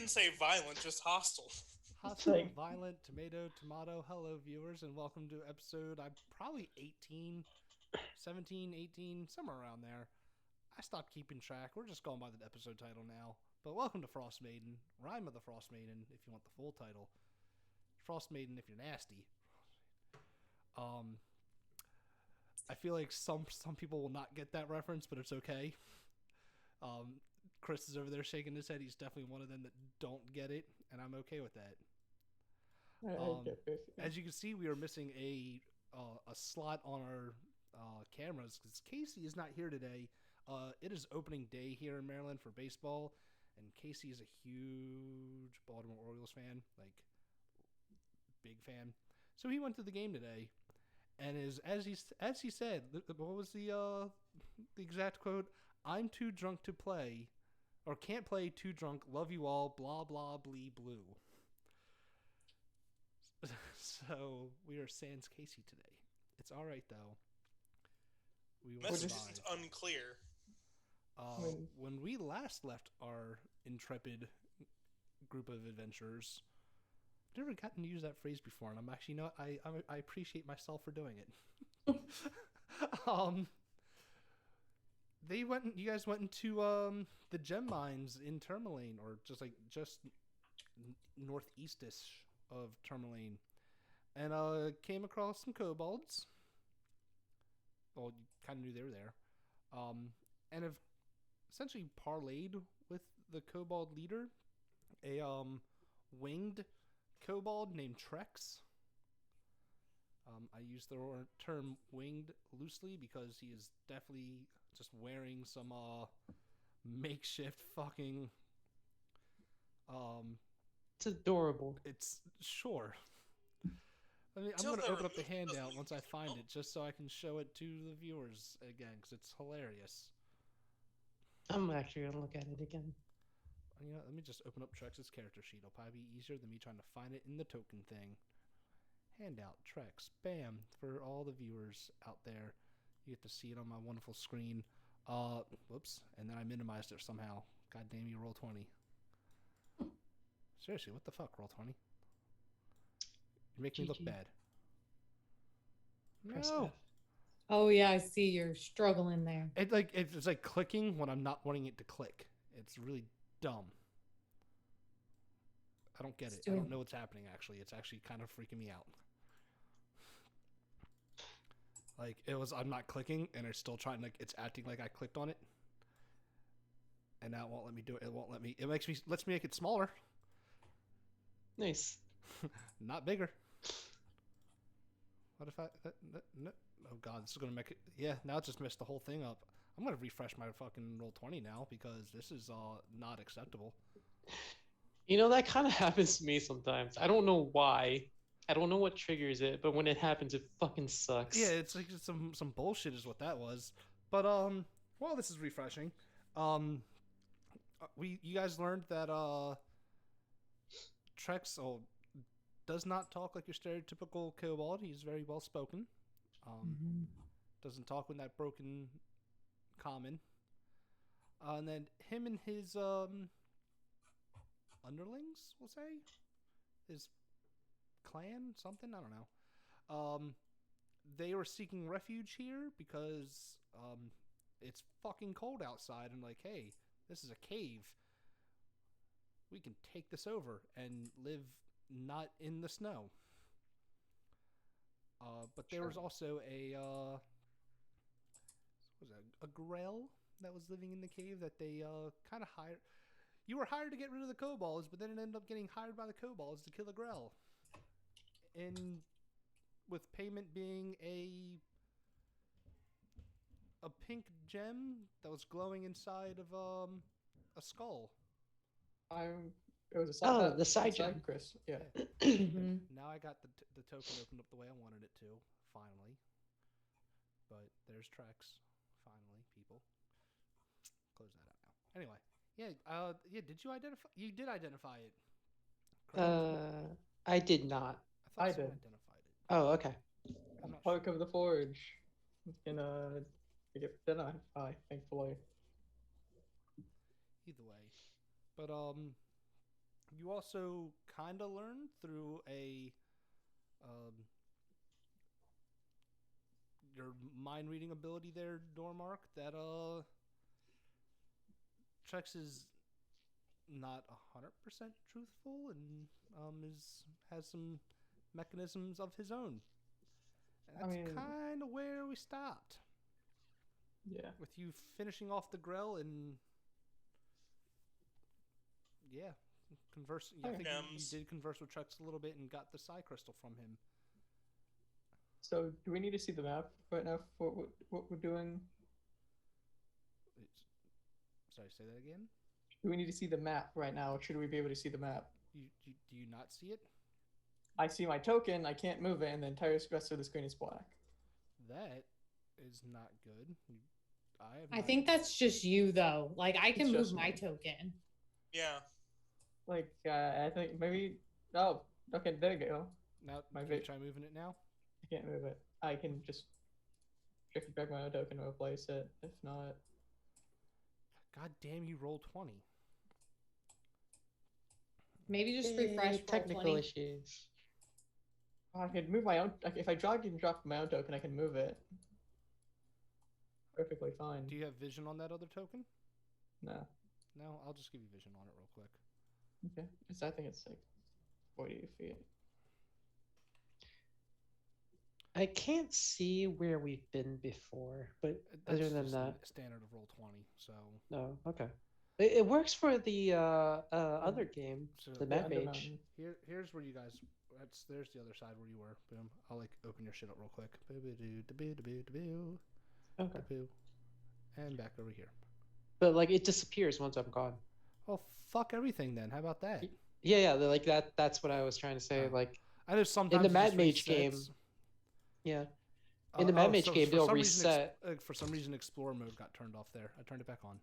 didn't say violent, just hostile. Hostile, violent, tomato. Hello, viewers, and welcome to episode, I'm probably 18, 17, 18, somewhere around there. I stopped keeping track. We're just going by the episode title now. But welcome to Frostmaiden, Rhyme of the Frostmaiden, if you want the full title. Frostmaiden if you're nasty. Um, I feel like some people will not get that reference, but it's okay. Um, Chris is over there shaking his head. He's definitely one of them that don't get it, and I'm okay with that. I get this. As you can see, we are missing a slot on our cameras because Casey is not here today. It is opening day here in Maryland for baseball, and Casey is a huge Baltimore Orioles fan, like big fan. So he went to the game today, and as he said, what was the exact quote? "I'm too drunk to play, or can't play. Too drunk. Love you all. Blah blah blee blue." So we are sans Casey today. It's all right though. We will Message survive. is unclear. When we last left our intrepid group of adventurers, I've never gotten to use that phrase before, and I'm actually, you know, I appreciate myself for doing it. You guys went into the gem mines in Tourmaline, or just northeastish of Tourmaline, and came across some kobolds. Well, you kind of knew they were there, and have essentially parlayed with the kobold leader, a winged kobold named Trex. I use the term winged loosely because he is definitely just wearing some makeshift fucking It's adorable. It's sure. I mean, I'm going to open up the handout once I find it, just so I can show it to the viewers again, because it's hilarious. I'm actually going to look at it again. You know, let me just open up Trex's character sheet. It'll probably be easier than me trying to find it in the token thing. Handout, Trex, bam, for all the viewers out there. You get to see it on my wonderful screen. Whoops, and then I minimized it somehow. God damn you, Roll20. Seriously, what the fuck, Roll20? You make me look bad. No. Oh yeah, I see you're struggling there. It's like clicking when I'm not wanting it to click. It's really dumb. I don't get it. I don't know what's happening actually. It's actually kind of freaking me out. Like I'm not clicking and it's still trying, like it's acting like I clicked on it. And now it won't let me do it. It won't let me. Lets me make it smaller. Nice. Not bigger. What if I... No. Oh, God, this is going to make it... Yeah, now it just messed the whole thing up. I'm going to refresh my fucking Roll20 now because this is not acceptable. You know, that kind of happens to me sometimes. I don't know why. I don't know what triggers it, but when it happens, it fucking sucks. Yeah, it's like some bullshit is what that was. But, while this is refreshing, you guys learned that, Trex does not talk like your stereotypical kobold. He's very well spoken. Doesn't talk with that broken common. And then him and his underlings, we'll say, his clan, something, I don't know. They were seeking refuge here because it's fucking cold outside, and like, hey, this is a cave. We can take this over and live not in the snow. But there was also a grell that was living in the cave that they kind of hired. You were hired to get rid of the kobolds, but then it ended up getting hired by the kobolds to kill the grell. And with payment being a pink gem that was glowing inside of a skull. It was the side gem, Chris. Yeah. Now I got the token opened up the way I wanted it to, finally. But there's Trex, finally, people. Close that out now. Anyway, yeah. Did you identify? You did identify it. Correct? I did not. I thought you identified it. Oh, okay. Park of the Forge. I get identify, thankfully. Either way, but you also kind of learn through your mind reading ability there, Dormark, that Trex is not 100% truthful and has some mechanisms of his own. And that's kind of where we stopped. Yeah. With you finishing off the Grell and converse. Yeah, I think you did converse with Trex a little bit and got the Psi Crystal from him. So, do we need to see the map right now for what we're doing? Sorry, say that again? Do we need to see the map right now, or should we be able to see the map? Do you not see it? I see my token, I can't move it, and the entire rest of the screen is black. That is not good. I think that's just you, though. Like, I can move my me. token. Yeah. Like, I think maybe... Oh, okay, there you go. Now, can you try moving it now? I can't move it. I can just drag my own token to replace it. If not... God damn, you rolled 20. Maybe just refresh technical issues. I can move my own... If I drag and drop my own token, I can move it. Perfectly fine. Do you have vision on that other token? No. No, I'll just give you vision on it real quick. Okay. I think it's like 40 feet. I can't see where we've been before, but That's other than just that, standard of roll 20. So no, okay. It works for the other game, So the Mad Mage. Here's where you guys. There's the other side where you were. Boom. I'll like open your shit up real quick. Okay. And back over here. But like it disappears once I'm gone. Oh fuck everything then. How about that? Yeah, like that. That's what I was trying to say. Like I know sometimes in the it Mad just Mage resets. game. Yeah. In the Mad Mage game, they'll reset. For some reason, Explorer mode got turned off there. I turned it back on.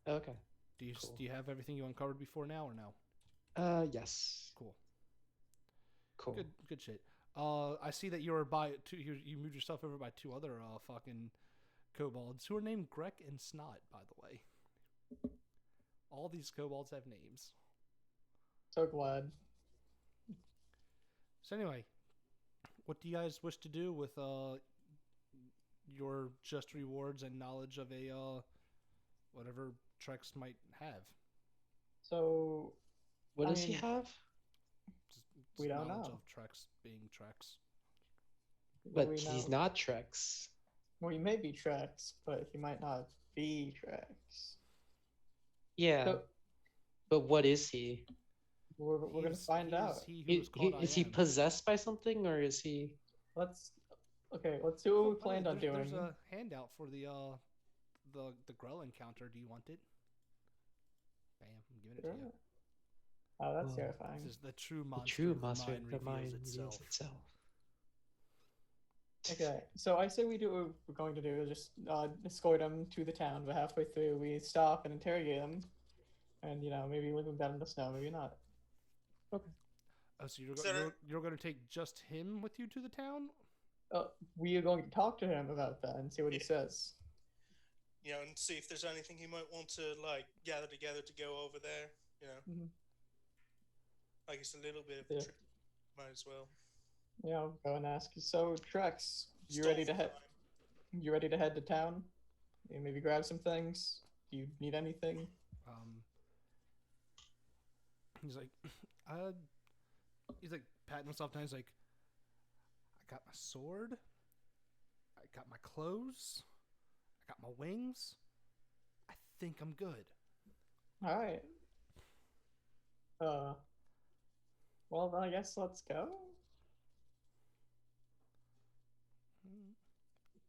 Okay. Do you have everything you uncovered before now or no? Yes. Cool. Cool. Good shit. I see that you you moved yourself over by two other fucking kobolds who are named Grek and Snot, by the way. All these kobolds have names. So glad. So anyway, what do you guys wish to do with your just rewards and knowledge of a whatever Trex might have? So, what does he have? Just we don't knowledge know. of Trex being Trex. But he's not Trex. Well, he may be Trex, but he might not be Trex. Yeah. So, but what is he? We're going to find out. Is he possessed by something, or is he? Let's see what we planned on doing. There's a handout for the Grell encounter. Do you want it? Bam! I'm giving it to you. Oh, that's terrifying. This is the true monster. The true monster. The mind reveals itself. Okay, so I say we do what we're going to do is just escort him to the town, but halfway through we stop and interrogate him, and maybe leave him down in the snow, maybe not. Okay. Oh, so you're going to take just him with you to the town? We are going to talk to him about that and see what he says. And see if there's anything he might want to gather together to go over there. Mm-hmm. Like it's a little bit of a trip. Might as well. Yeah, I'll go and ask. So, Trex, you ready to head? You ready to head to town? And maybe grab some things. Do you need anything? He's like, patting himself down. He's like, I got my sword. I got my clothes. I got my wings. I think I'm good. All right. Well, then I guess let's go.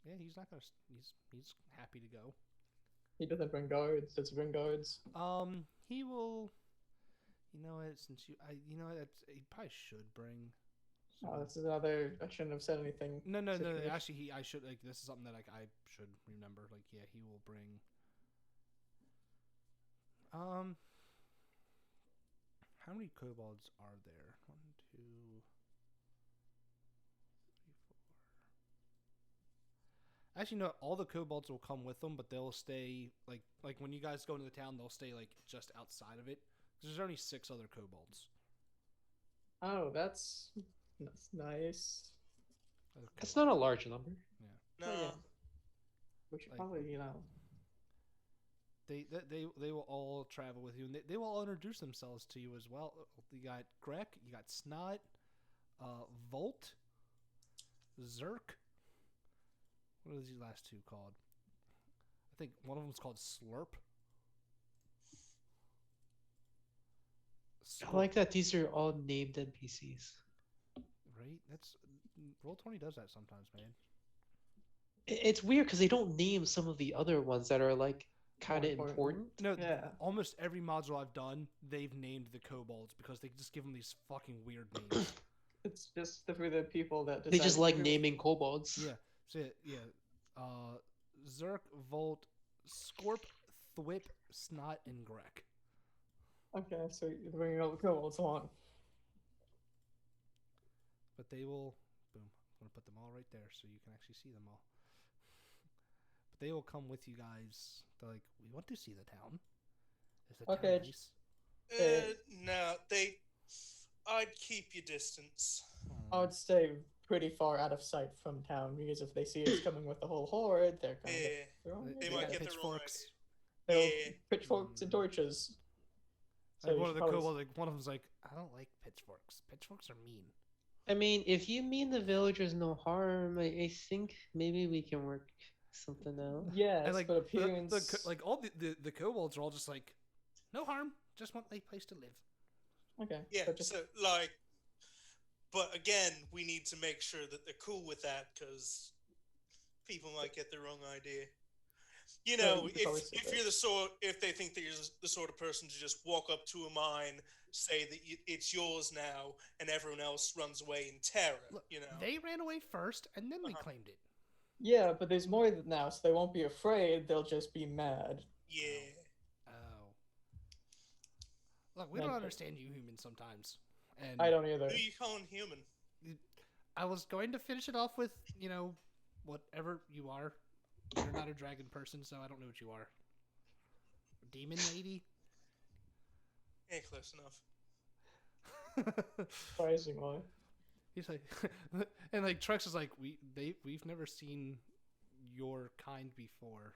Yeah, he's not gonna. He's happy to go. He doesn't bring guards. Does he bring guards? He will. You know what? Since he probably should bring. Oh, this is another. I shouldn't have said anything. No. Actually, I should. This is something that I should remember. Yeah, he will bring. How many kobolds are there? 1, 2, 3, 4. Actually, no. All the kobolds will come with them, but they'll stay like when you guys go into the town, they'll stay just outside of it. Because there's only 6 other kobolds. Oh, that's nice. Okay. That's not a large number. No. Oh, yeah. We should Like- probably, They will all travel with you, and they will all introduce themselves to you as well. You got Grek, you got Snot, Volt, Zerk. What are these last two called? I think one of them's called Slurp. I like that these are all named NPCs. Right? That's Roll20 does that sometimes, man. It's weird because they don't name some of the other ones that are like kind of important. important. No, Yeah. almost every module I've done, they've named the kobolds because they just give them these fucking weird names. It's just for the people that They just decide like to- naming kobolds. Yeah. So yeah. Zerk, Volt, Scorp, Thwip, Snot, and Grek. Okay, so you're bringing all the kobolds along. But they will. Boom. I'm gonna put them all right there so you can actually see them all. But they will come with you guys. They're like, we want to see the town. Is the Okay. town nice? No, I'd keep your distance. I would stay pretty far out of sight from town because if they see us coming with the whole horde, they're gonna Yeah. get their own They idea. might get the wrong pitchforks. They'll Yeah. pitchforks and torches. So Like you one should of the probably- kobolds, like one of them's like, I don't like pitchforks. Pitchforks are mean. I mean, if you mean the villagers no harm, I think maybe we can work something out. Yes, And like but the, appearance. like all the kobolds are all just like, no harm, just want a place to live. Okay. Yeah, but just so like, but again, we need to make sure that they're cool with that because people might get the wrong idea. You Yeah, know, you could probably say if that. you're the sort, if they think that you're the sort of person to just walk up to a mine, say that it's yours now, and everyone else runs away in terror, Look, you know. They ran away first, and then we Uh-huh. claimed it. yeah, but there's more than now, so they won't be afraid. They'll just be mad. Yeah. Oh. Look, we No, don't but- understand you humans sometimes. And I don't either. Who you calling human? I was going to finish it off with, whatever you are. You're not a dragon person, so I don't know what you are. Demon lady? Yeah, close enough. Surprisingly. He's like, and like Trex is like, we've never seen your kind before.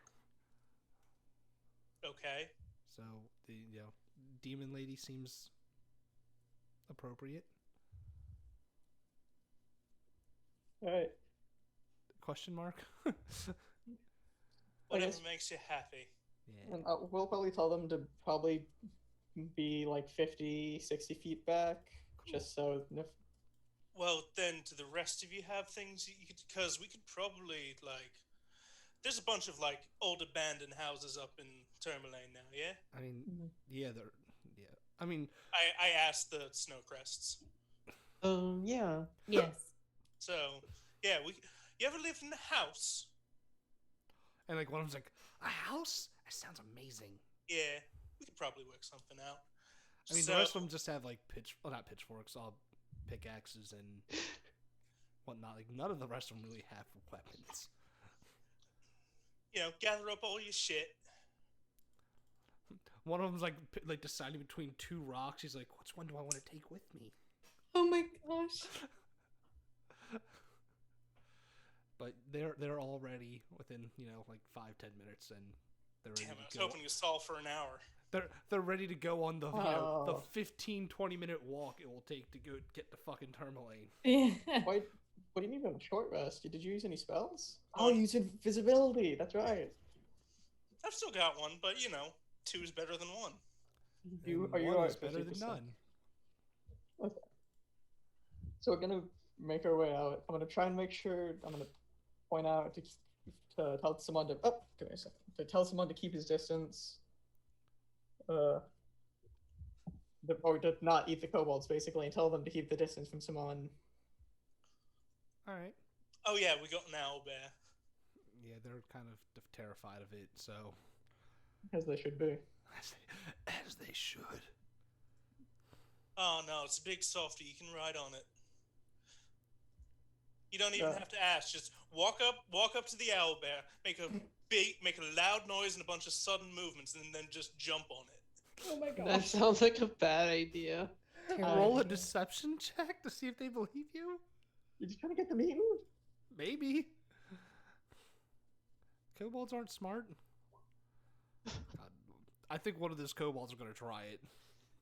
Okay. So the demon lady seems appropriate. Alright. Question mark? Whatever guess- makes you happy. Yeah. And we'll probably tell them to probably be like 50, 60 feet back, just so if Well, then, do the rest of you have things you could? Because we could probably like. There's a bunch of like old abandoned houses up in Tourmaline now. Yeah. I mean, Mhm. yeah. I mean, I asked the Snowcrests. Yeah. Yes. So yeah, You ever lived in a house? and like one of them's like, a house? That sounds amazing. Yeah, we could probably work something out. I mean, So- the rest of them just have like not pitchforks, all pickaxes and whatnot. Like none of the rest of them really have weapons. Gather up all your shit. One of them's like deciding between two rocks. He's like, which one do I want to take with me? Oh my gosh. But they're all ready within like 5-10 minutes, and they're ready Damn, I was to go. hoping to stall for an hour. They're ready to go on the the Oh. 15-20 minute walk it will take to go get to fucking Tourmaline. Yeah. What do you need on a short rest? Did you use any spells? Oh, you used invisibility. That's right. I've still got one, but two is better than one. And Are you one alright is for better than 50%? none. Okay. So we're gonna make our way out. I'm gonna try and make sure. I'm gonna point out to tell someone to. Oh, give me a second. To tell someone to keep his distance. Or to not eat the kobolds, basically, and tell them to keep the distance from someone. All right. Oh yeah, we got an owlbear. Yeah, they're kind of terrified of it, so As they should be. as they should. Oh no, it's a big softy. You can ride on it. You don't even Yeah. have to ask. Just walk up to the owlbear, make a loud noise and a bunch of sudden movements, and then just jump on it. Oh my That gosh. sounds like a bad idea. terrible. Roll a deception check to see if they believe you? You just trying to get them eaten? Maybe. Kobolds aren't smart. God, I think one of those kobolds are going to try it.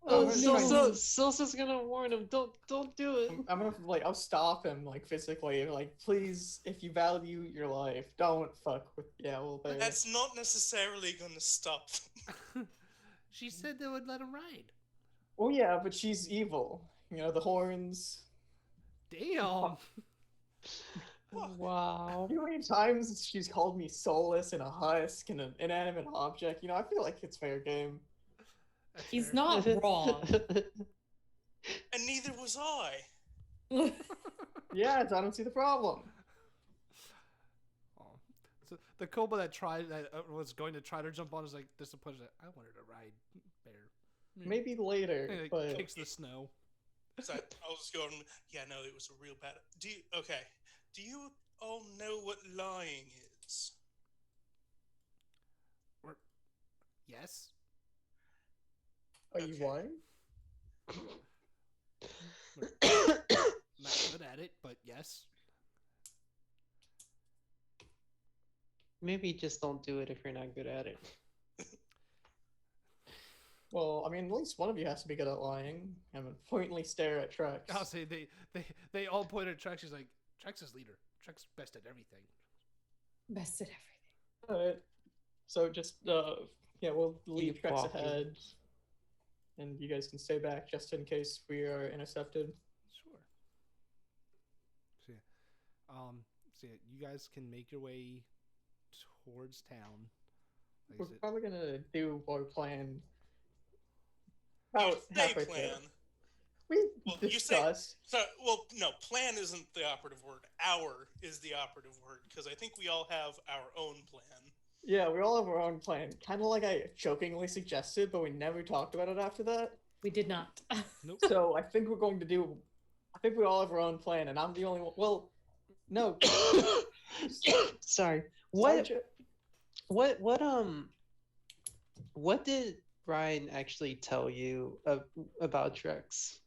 Oh, I'm gonna try- Silsa's gonna warn him. Don't do it. I'm gonna I'll stop him physically. Please, if you value your life, don't fuck with the owl bear. That's not necessarily going to stop them. She said they would let him ride. Oh yeah, but she's evil. The horns. Damn. Wow. You know how many times she's called me soulless and a husk and an inanimate object? I feel like it's fair game. He's not wrong. And neither was I. Yes, I don't see the problem. Oh. So the kobold that was going to try to jump on is like disappointed. I wanted to ride bear. Maybe later, And it but kicks the snow. So I'll just go on. Yeah, no, it was a real bad. Do you all know what lying is? Yes. are you Okay. lying? Not good at it, but yes. Maybe just don't do it if you're not good at it. Well, I mean, at least one of you has to be good at lying. I would pointedly stare at Trex. I'll say they all point at Trex. She's like, Trex is leader. Trex best at everything. Best at everything. Alright. So just we'll leave Keep Trex walking. ahead, and you guys can stay back just in case we are intercepted. Sure. So yeah, you guys can make your way towards town. Like I We're said, probably gonna do our plan. Oh, About they halfway through. plan. We Well, you say- discussed. No, plan isn't the operative word. Our is the operative word, because I think we all have our own plan. Yeah, we all have our own plan. Kind of like I jokingly suggested, but we never talked about it after that. We did not. nope. So I think we're going to do. I think we all have our own plan, and I'm the only one. Well, no. Sorry. Sergeant- What did Ryan actually tell you about Trex?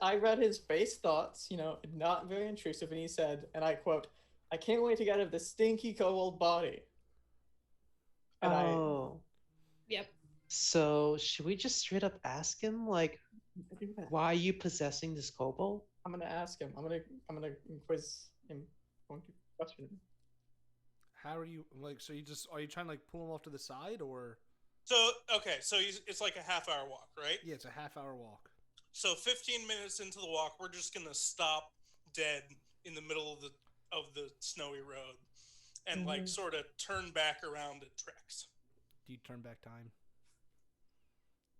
I read his base thoughts, not very intrusive, and he said, and I quote, "I can't wait to get out of this stinky kobold body." And Oh. Yep. So should we just straight up ask him, like, why are you possessing this kobold? I'm gonna ask him. I'm gonna quiz him. I'm going to question him. How are you so are you trying to pull him off to the side or? So it's like a half-hour walk, right? Yeah, it's a half-hour walk. So 15 minutes into the walk, we're just gonna stop dead in the middle of the snowy road, and sort of turn back around at Trex. Do you turn back time?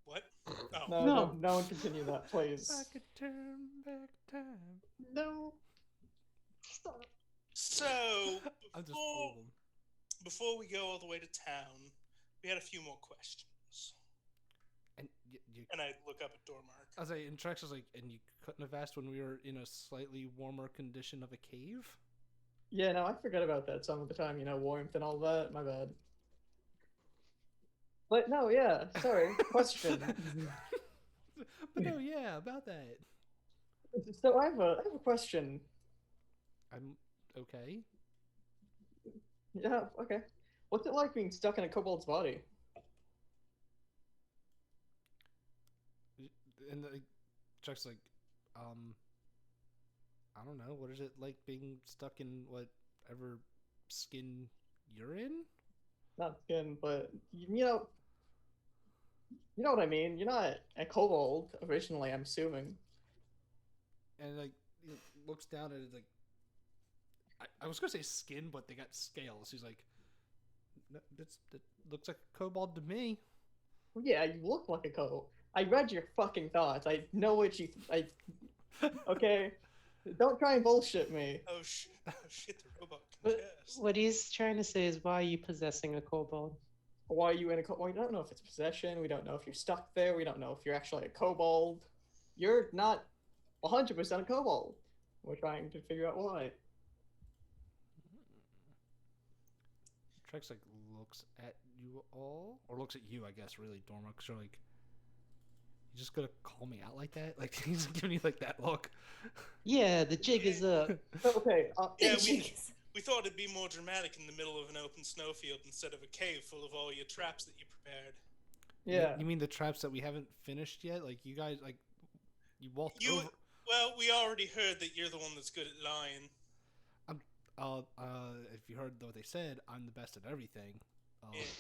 What? Oh, No one continue that, please. I could turn back time. No. Stop. so I'll just before, fool them. before we go all the way to town, we had a few more questions. And And I look up at Dormark. I was like, and Trex was like, and you couldn't have asked when we were in a slightly warmer condition of a cave? Yeah, no, I forget about that some of the time, warmth and all that. My bad. But no, yeah, sorry. Question. But no, yeah, about that. So I have a question. I'm okay. Yeah, okay. What's it like being stuck in a kobold's body? And Chuck's like, I don't know. What is it like being stuck in whatever skin you're in? Not skin, but you know what I mean. You're not a kobold originally, I'm assuming. And he looks down at it like, I was gonna say skin, but they got scales. He's like, no, that looks like a kobold to me. Well, yeah, you look like a kobold. I read your fucking thoughts. I know what you. Okay, don't try and bullshit me. Oh shit! The robot confessed. What he's trying to say is, why are you possessing a kobold? Why are you in a kobold? We don't know if it's possession. We don't know if you're stuck there. We don't know if you're actually a kobold. You're not 100% a kobold. We're trying to figure out why. Trex looks at you all, or looks at you, I guess, really, Dorma, because you're You just gonna call me out like that? Like he's giving you like that look. Yeah, the jig is up. Okay. Yeah, we thought it'd be more dramatic in the middle of an open snowfield instead of a cave full of all your traps that you prepared. Yeah. You mean the traps that we haven't finished yet? Like you guys, like you walked over. Well, we already heard that you're the one that's good at lying. If you heard what they said, I'm the best at everything.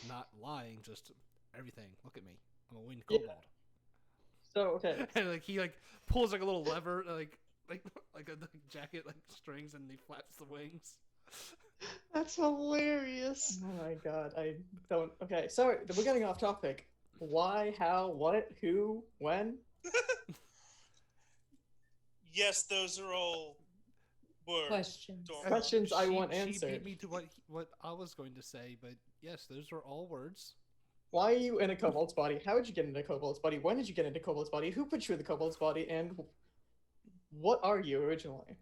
Not lying, just everything. Look at me. I'm a winged kobold. So okay. And like he like pulls like a little lever, like a jacket like strings, and he flaps the wings. That's hilarious. Oh my god, I don't. Okay, sorry, we're getting off topic. Why? How? What? Who? When? Yes, those are all words. Questions. Questions I want She answered. beat me to what I was going to say, but yes, those are all words. Why are you in a kobold's body? How did you get into a kobold's body? When did you get into kobold's body? Who put you in the kobold's body? And what are you originally?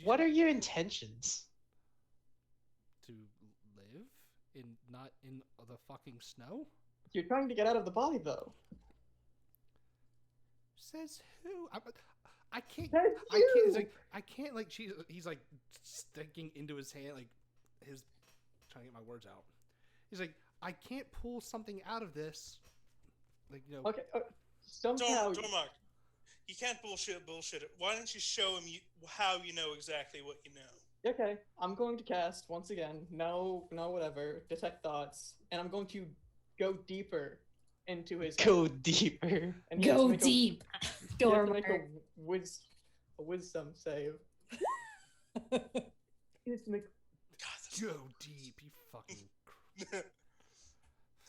What are your intentions? To live not in the fucking snow? You're trying to get out of the body, though. Says who? I can't. Says I can't. It's you! like I can't. Like he's like sticking into his hand, like his trying to get my words out. He's like, I can't pull something out of this. Like Okay. Somehow. Dormark, you can't bullshit it. Why don't you show him how you know exactly what you know? Okay, I'm going to cast once again. No, whatever. Detect thoughts, and I'm going to go deeper into his. Go deeper. And he has to Go make deep. He has to make Dormer. a wisdom save. He has to make. God, that's go deep, you fucking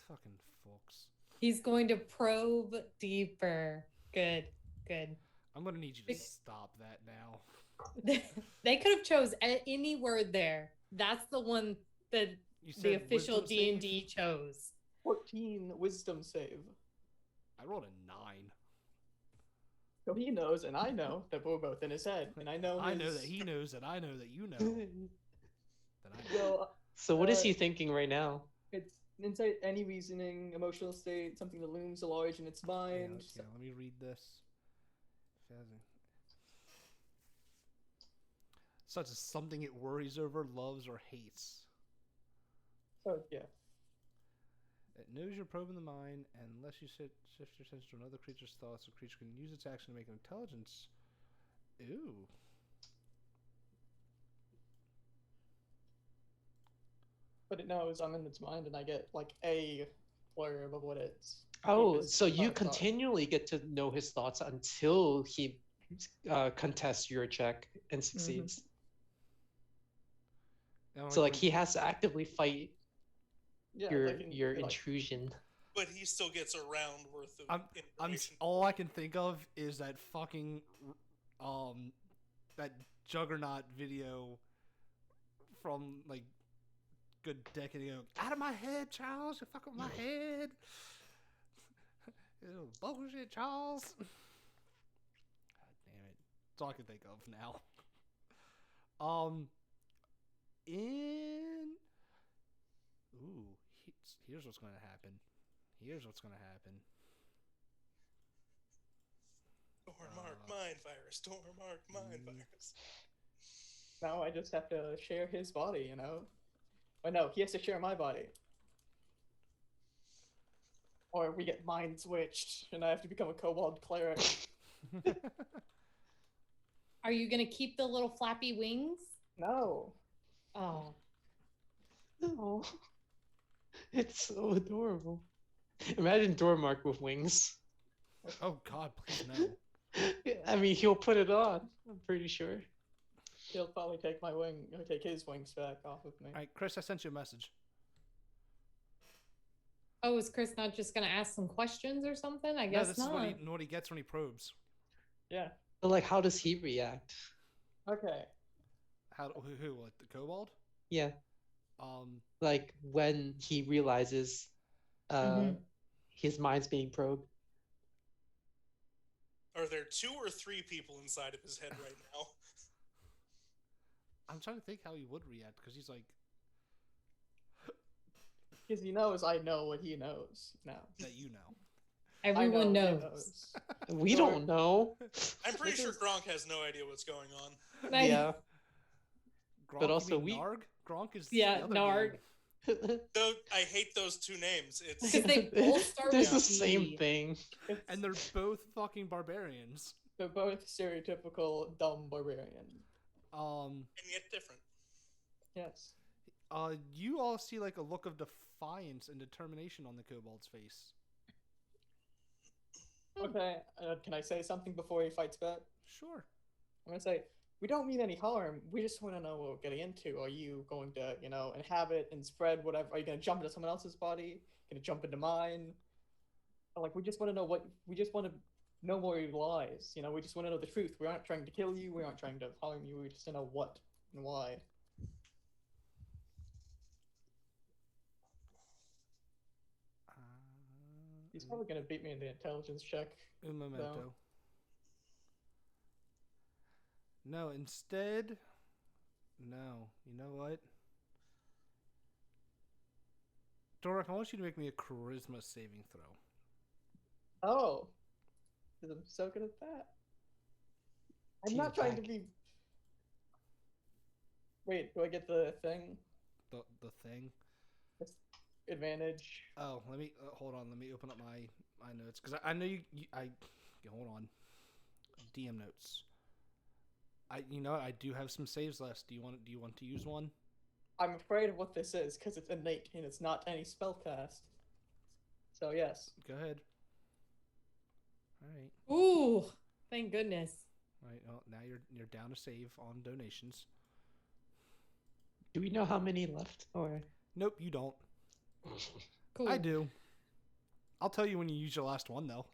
fucking folks. He's going to probe deeper. Good. I'm gonna need you to stop that now. They could have chose any word there. That's the one that You said the official wisdom save? D&D chose. 14 wisdom save. I rolled a 9. So he knows, and I know that we're both in his head, and I know. I know that he knows, and I know that you know. That I know. Well, So what is he thinking right now? it's insight, any reasoning, emotional state, something that looms large in its mind. Yeah, let me read this. Such as something it worries over, loves, or hates. So yeah. It knows you're probing the mind, and unless you shift your attention to another creature's thoughts, the creature can use its action to make an intelligence. Ooh. But it knows I'm in its mind, and I get like a blurb of what it's. Oh, his so you thoughts are. continually get to know his thoughts until he contests your check and succeeds. Now, So like he has to actively fight Yeah, your like intrusion. But he still gets a round worth of information. all I can think of is that fucking that Juggernaut video from like good decade ago. Out of my head, Charles! You fuck with my head. Ew, bullshit, Charles. God damn it! That's all I can think of now. Here's what's gonna happen. Dormark mind virus. Dormark mind virus. Now I just have to share his body, you know? Oh no, he has to share my body. Or we get mind switched, and I have to become a kobold cleric. Are you going to keep the little flappy wings? No. Oh. No. It's so adorable. Imagine Dormark with wings. Oh God, please no. I mean, he'll put it on. I'm pretty sure. He'll probably take his wings back off of me. All right, Chris, I sent you a message. Oh, is Chris not just going to ask some questions or something? I No, guess this not. is what he gets when he probes. Yeah. But like, how does he react? Okay. Who like the kobold? Yeah. Like when he realizes his mind's being probed. Are there 2 or 3 people inside of his head right now? I'm trying to think how he would react because he's like, Because he knows I know what he knows now. that you know. Everyone he knows. We Sure. don't know. I'm pretty This sure is- Gronk has no idea what's going on. Yeah. Gronk, But also you mean we- Narg? Gronk is Yeah, the other Narg. game. Though I hate those two names. It's Because they both start There's with the same B. thing. It's- And they're both fucking barbarians. they're both stereotypical dumb barbarian. Um, and yet different. Yes. you all see like a look of defiance and determination on the kobold's face. Okay. Can I say something before he fights back? Sure. I'm gonna say we don't mean any harm. We just want to know what we're getting into. Are you going to, inhabit and spread whatever? Are you gonna jump into someone else's body? Gonna jump into mine? Like, we just want to know what. We just want to know more lies. We just want to know the truth. We aren't trying to kill you. We aren't trying to harm you. We just want to know what and why. He's probably gonna beat me in the intelligence check. Un momento. No, instead. No. You know what? Dork, I want you to make me a charisma saving throw. Oh, 'cause I'm so good at that. I'm Team not trying to attack. be. Wait, do I get the thing? The thing. Advantage. Oh, let me hold on. Let me open up my notes because I know I hold on. DM notes. I do have some saves left. Do you want to use one? I'm afraid of what this is because it's innate and it's not any spellcast. So yes. Go ahead. All right. Ooh, thank goodness. All right. Well, now you're down to save on donations. Do we know how many left? Or Nope, you don't. Cool. I do. I'll tell you when you use your last one though.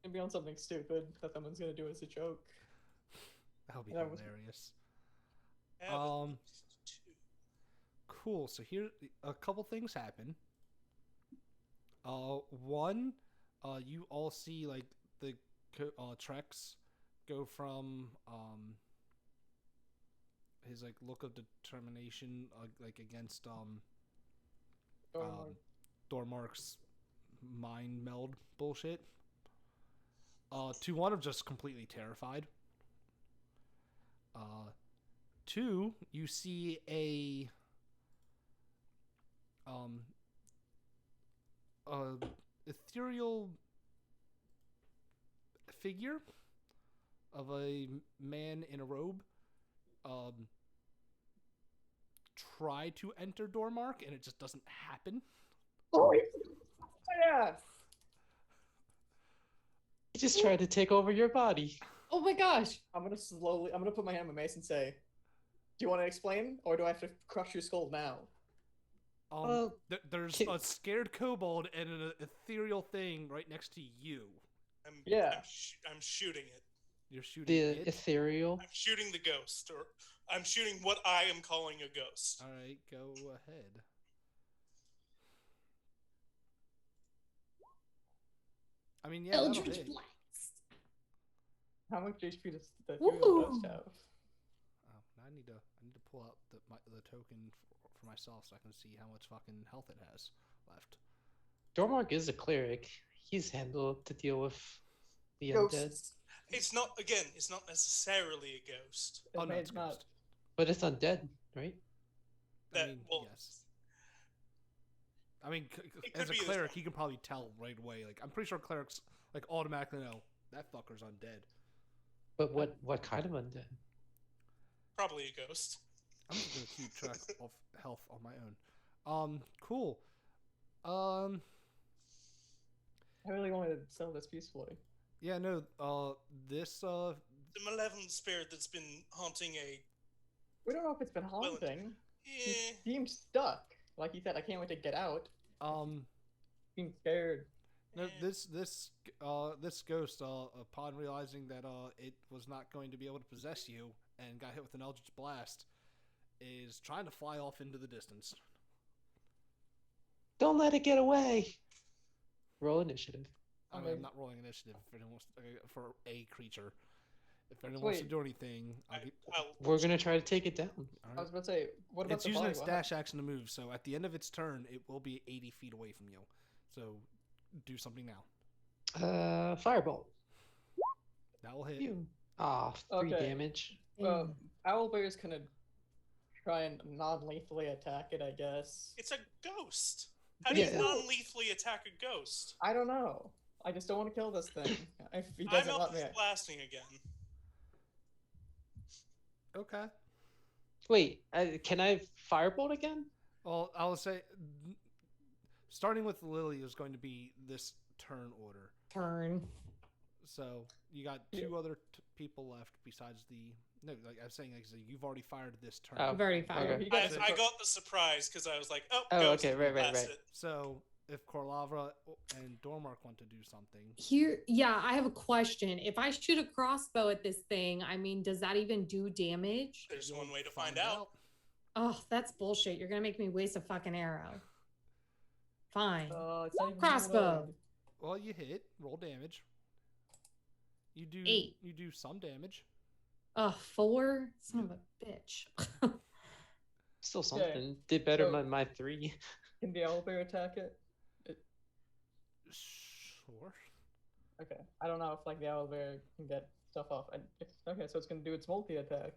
Maybe on something stupid that someone's gonna do as a joke. That'll be That was- hilarious. Have at Um, least two. Cool. So here, a couple things happen. One, you all see like the Trex go from his like look of determination like against Dormark's mind meld bullshit. To one of just completely terrified. Two, you see a ethereal figure of a man in a robe try to enter Dormark and it just doesn't happen. Oh yeah. he just tried to take over your body. Oh my gosh. I'm gonna put my hand on my mace and say, "Do you want to explain, or do I have to crush your skull now?" Well, There's can- a scared kobold and an ethereal thing right next to you. Yeah. I'm shooting it. You're shooting the it. ethereal. I'm shooting the ghost, or I'm shooting what I am calling a ghost. All right, go ahead. I mean, yeah, that'll Eldritch hit. Blast. How much HP does the Woo! ethereal ghost have? Oh, now I need to pull out the token for myself so I can see how much fucking health it has left. Dormark is a cleric. He's handled to deal with the undead. Ghosts. It's not necessarily a ghost. It Oh no, may it's not- ghost. But it's undead, right? I That mean, well, yes. I mean, It as could a be cleric, this he can probably tell right away. Like, I'm pretty sure clerics like automatically know that fucker's undead. But what kind of undead? probably a ghost. I'm just gonna keep track of health on my own. Cool. I really wanted to sell this peacefully. Yeah, no. This The malevolent spirit that's been haunting a. We don't know if it's been haunting. Yeah, He seems stuck. Like he said, I can't wait to get out. Being scared. No, this ghost, upon realizing that it was not going to be able to possess you and got hit with an eldritch blast, is trying to fly off into the distance. Don't let it get away. Roll initiative. I mean, Okay. I'm not rolling initiative if anyone wants for a creature. If anyone wants to Wait. do anything, We're gonna try to take it down. all I right. was about to say, what about It's the using body? its dash action to move, so at the end of its turn, it will be 80 feet away from you. So do something now. Firebolt. That will hit. You. Ah, 3 Okay. damage. Owlbear's gonna try and non-lethally attack it, I guess. It's a ghost. How do you non-lethally attack a ghost? I don't know. I just don't want to kill this thing. If he I'm doesn't let me. blasting again. Okay. Wait, can I firebolt again? Well, I'll say, starting with Lily is going to be this turn order. Turn. So you got 2 other people left besides the. No, like I'm saying, like you've already fired this turn. Oh. I've already fired. Okay. I got the surprise because I was like, oh, okay, right. it. So if Korlavra and Dormark want to do something, Here, yeah, I have a question. If I shoot a crossbow at this thing, I mean, does that even do damage? There's you'll one way to find out. Oh, that's bullshit. You're gonna make me waste a fucking arrow. Fine. It's not even Crossbow. reloaded. Well, you hit. Roll damage. You do 8. You do some damage. 4? Son of a bitch. Still something. Did better so- than my 3. Can the owlbear attack it? Sure. Okay. I don't know if like the owlbear can get stuff off. Okay, so it's gonna do its multi-attack.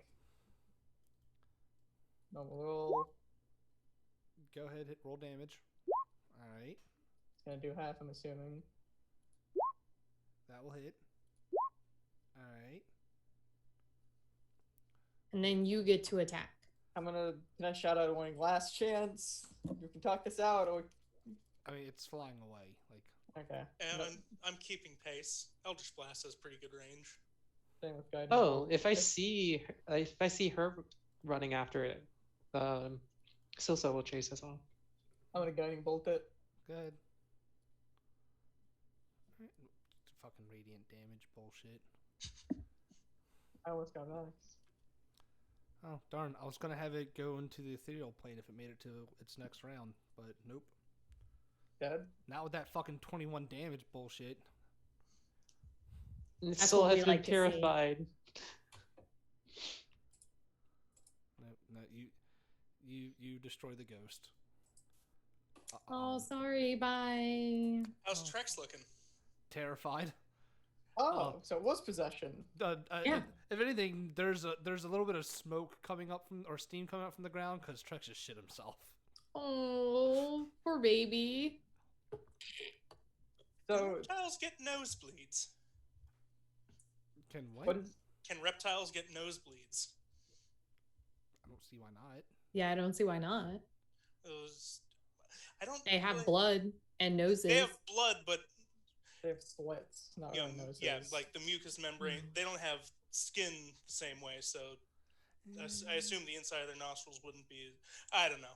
Normal roll. Go ahead. Hit. Roll damage. All right. It's gonna do half, I'm assuming. That will hit. All right. And then you get to attack. Can I shout out a warning? Last chance. You can talk this out, or I mean, it's flying away. Like. okay. And No, I'm keeping pace. Eldritch Blast has pretty good range. same with guiding Oh, bolt. if I see her running after it, Silsa will chase us all. I'm gonna guiding bolt it. Good. Fucking radiant damage bullshit. I almost got nice. Oh darn! I was gonna have it go into the ethereal plane if it made it to its next round, but nope. Dead. Not with that fucking 21 damage bullshit. And it That's still what we has me like to see. terrified. No, you destroy the ghost. Oh, sorry. Bye. How's Oh. Trex looking? Terrified. Oh, so it was possession. Yeah. If anything, there's a little bit of smoke coming up from or steam coming up from the ground because Trex just shit himself. Oh, poor baby. So Reptiles get nosebleeds. Can what? what is? Can reptiles get nosebleeds? I don't see why not. Yeah, I don't see why not. Those, I don't. They have really- blood and noses. They have blood, but They have slits, not you know, really noses. yeah, like the mucous membrane. They don't have skin the same way, so I assume the inside of their nostrils wouldn't be. I don't know.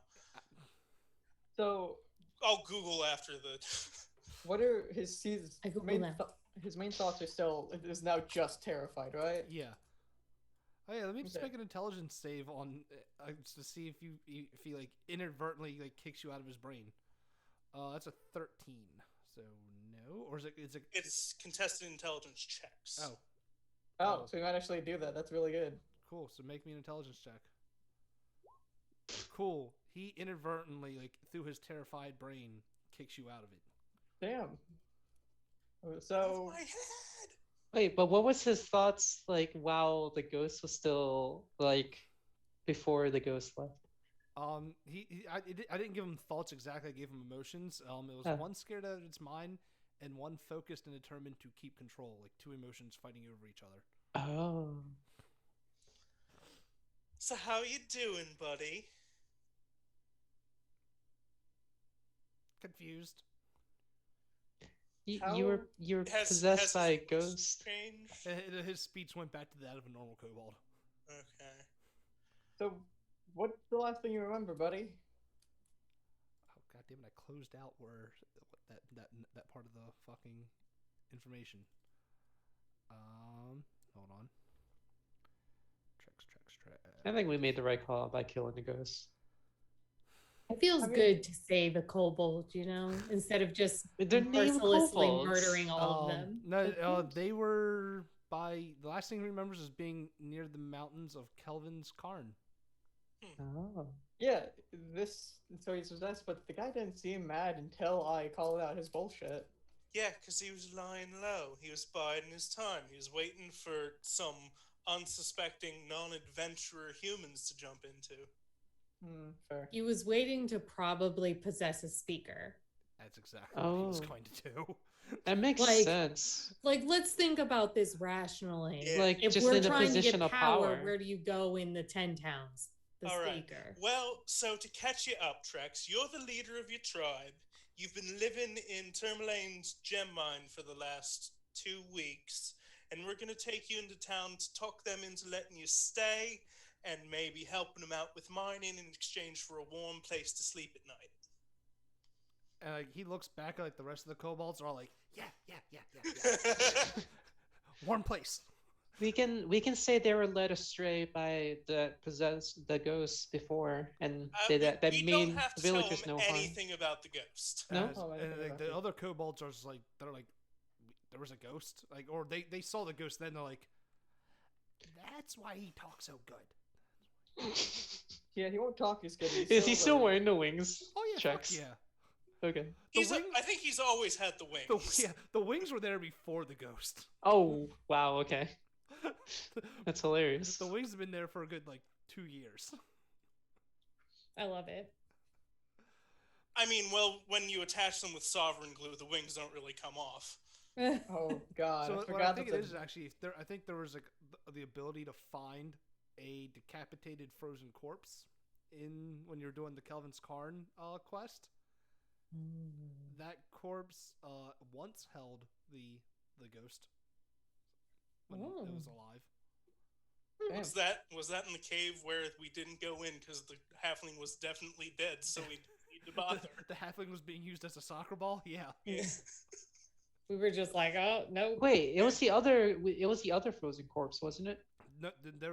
So I'll Google after the. what are his I Google main now. his main thoughts are still it is now just terrified, right? Yeah. Oh yeah, let me just Okay. make an intelligence save on to see if he like inadvertently like kicks you out of his brain. That's a 13. So no, or is it? It's contested intelligence checks. Oh, Oh, so he might actually do that. That's really good. cool. So make me an intelligence check. Cool. He inadvertently, like through his terrified brain, kicks you out of it. Damn. Over So my head. Wait, but what was his thoughts like while the ghost was still like before the ghost left? I didn't give him thoughts exactly. I gave him emotions. It was Oh. one scared out of its mind, and one focused and determined to keep control. Like 2 emotions fighting over each other. Oh. So how you doing, buddy? Confused. You were Has possessed by a his voice ghost. changed? His speech went back to that of a normal kobold. Okay. so what's the last thing you remember, buddy? Oh god damn it! I closed out where that part of the fucking information. Hold on. I think we made the right call by killing the ghost. It feels I mean- good to say the kobold, you know, instead of just They're named mercilessly kobolds. murdering all of them. No, they were by the last thing he remembers is being near the mountains of Kelvin's Karn. Oh. Yeah, so he's possessed, but the guy didn't seem mad until I called out his bullshit. Yeah, because he was lying low. He was biding his time. He was waiting for some unsuspecting, non-adventurer humans to jump into. Fair. He was waiting to probably possess a speaker. That's exactly what he was Oh. going to do. That makes Like- sense. Like, let's think about this rationally. Yeah. Like If just we're in a trying to position get of power, power. where do you go in the 10 towns? The All right. speaker. Well, so to catch you up, Trex, you're the leader of your tribe. You've been living in Tourmaline's gem mine for the last 2 weeks, and we're going to take you into town to talk them into letting you stay and maybe helping them out with mining in exchange for a warm place to sleep at night. And like, he looks back at like the rest of the kobolds are all like, yeah. Warm place. We can say they were led astray by the ghosts before, and say that we mean don't have to tell villagers them no harm. anything about the ghost. No? And like, the other kobolds are just like, they're like, there was a ghost, like, or they saw the ghost. Then they're like, that's why he talks so good. Yeah, he won't talk as good. Is he still wearing the wings? Oh yeah, fuck Checks. yeah. Okay. I think he's always had the wings. The wings were there before the ghost. Oh wow. Okay. That's hilarious. The wings have been there for a good like 2 years. I love it. I mean, well, when you attach them with sovereign glue, the wings don't really come off. Oh god, So I what I forgot think that it is actually, I think there was like the ability to find a decapitated frozen corpse in when you're doing the Kelvin's Karn quest. That corpse once held the ghost when it was alive. Damn. Was that in the cave where we didn't go in because the halfling was definitely dead, so we didn't need to bother. The halfling was being used as a soccer ball. Yeah. We were just like, oh no. Wait, it was the other frozen corpse, wasn't it? No, there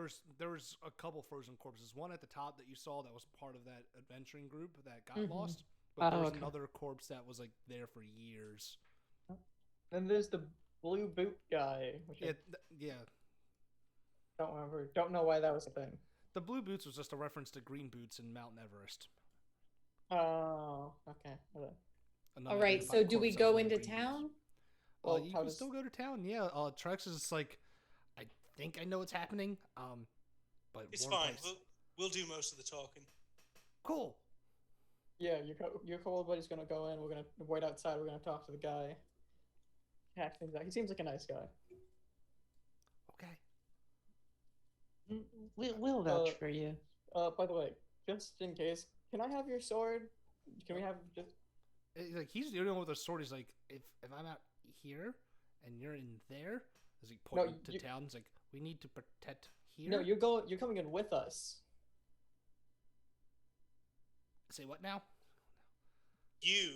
was a couple frozen corpses. One at the top that you saw that was part of that adventuring group that got lost. But there was another corpse that was like there for years. Then there's the blue boot guy, which I don't remember. Don't know why that was a thing. The blue boots was just a reference to green boots in Mount Everest. Oh, okay. Another All right, so identified do we corpse that go was into green boots. town? Well, You how can does- still go to town. Yeah. Trex is like, I think I know what's happening. But It's warm fine. place. We'll do most of the talking. Cool. Yeah, your cold buddy's gonna go in. We're gonna wait outside. We're gonna talk to the guy. Hack things out. He seems like a nice guy. Okay. We'll vouch for you. By the way, just in case, can I have your sword? Can we have just? Like he's the only one with a sword. He's like, if I'm out here and you're in there, as he pointed to town, he's like, we need to protect here. No, you're coming in with us. Say what now? You,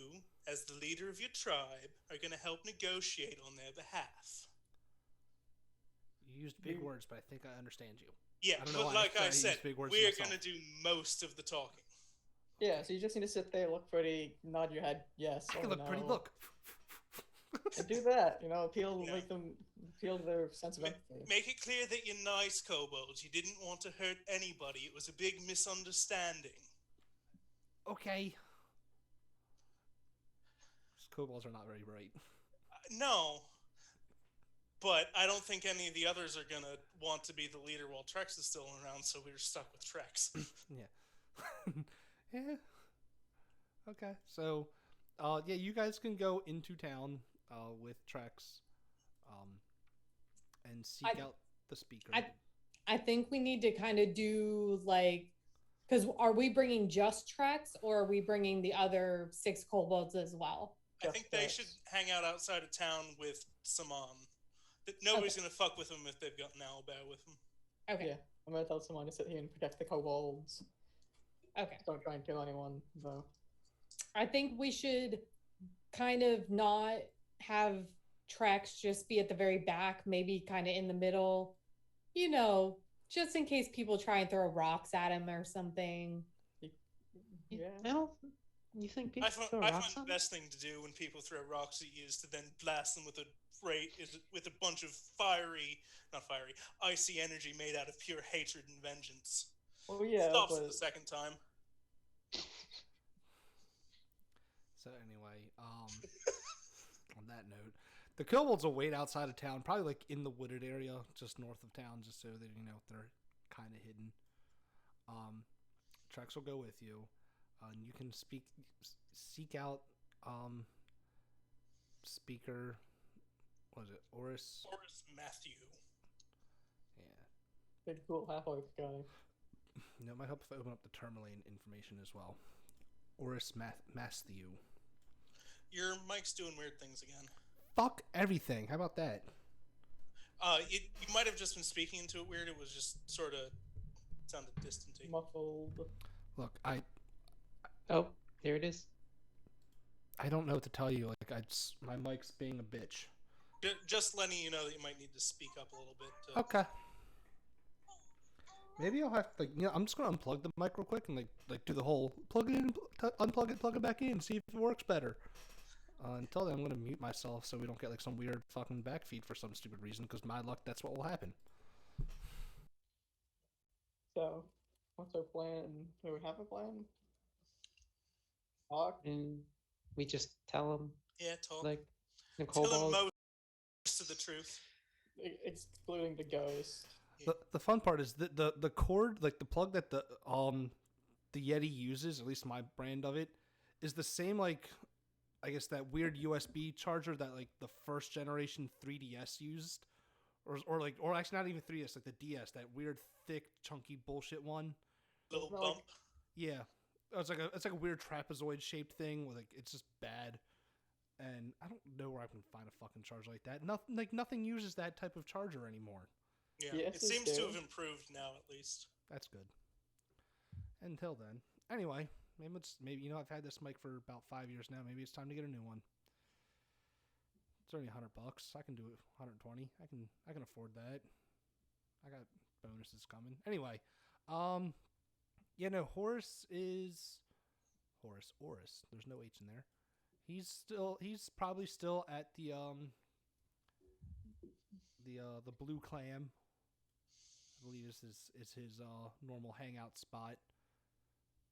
as the leader of your tribe, are going to help negotiate on their behalf. You used big words, but I think I understand you. Yeah, I don't know but why like I I used said, big words we're myself. going to do most of the talking. Yeah, so you just need to sit there, look pretty, nod your head, yes. I or can look no. pretty. Look. And do that, appeal, Yeah. make them appeal to their sense of empathy. Make it clear that you're nice, kobolds. You didn't want to hurt anybody. It was a big misunderstanding. Okay. Kobolds are not very bright. No, but I don't think any of the others are going to want to be the leader while Trex is still around, so we're stuck with Trex. Yeah. Yeah. Okay. So, yeah, you guys can go into town with Trex and seek out the speaker. I think we need to kind of do like, because are we bringing just Trex or are we bringing the other 6 kobolds as well? I think they should hang out outside of town with Saman. Nobody's going to fuck with them if they've got an owlbear with them. Okay. Yeah, I'm gonna tell someone to sit here and protect the kobolds. Okay. Don't try and kill anyone, though. I think we should kind of not have Trex just be at the very back, maybe kind of in the middle, just in case people try and throw rocks at him or something. Yeah. You think I people find throw rocks the on? best thing to do when people throw rocks at you is to then blast them with a bunch of icy energy made out of pure hatred and vengeance. Well, yeah, Stops but it the second time. So anyway, on that note, the kobolds will wait outside of town, probably like in the wooded area just north of town, just so that they're kind of hidden. Trex will go with you, and you can seek out speaker. What is it, Oris? Oris Matthew. Yeah. Big cool half-orc guy. It might help if I open up the Tourmaline information as well. Oris Matthew. Your mic's doing weird things again. Fuck everything. How about that? You might have just been speaking into it weird. It was just sort of sounded distant. Muffled. Look, Oh, there it is. I don't know what to tell you. Like, my mic's being a bitch. Just letting you know that you might need to speak up a little bit. Okay. Maybe I'll have to, I'm just gonna unplug the mic real quick and like do the whole plug it in, unplug it, plug it back in, see if it works better. Until then, I'm gonna mute myself so we don't get like some weird fucking backfeed for some stupid reason. Because my luck, that's what will happen. So, what's our plan? Do we have a plan? Talk? And we just tell him, Yeah, talk. like, the Tell him kobolds. most of the truth. Excluding the ghost. The fun part is the cord, like the plug that the Yeti uses, at least my brand of it, is the same, like, I guess that weird USB charger that like the first generation 3DS used, or actually not even 3DS, like the DS, that weird thick chunky bullshit one. Little It's not bump. Yeah, it's like a weird trapezoid shaped thing with like it's just bad, and I don't know where I can find a fucking charger like that. Nothing uses that type of charger anymore. Yeah, Yes, it seems to do. have improved now, at least. That's good. Until then, anyway, maybe I've had this mic for about 5 years now. Maybe it's time to get a new one. It's only $100. I can do it. 120. I can afford that. I got bonuses coming. Anyway, Horace. There's no H in there. He's probably still at the Blue Clam. I believe is his normal hangout spot.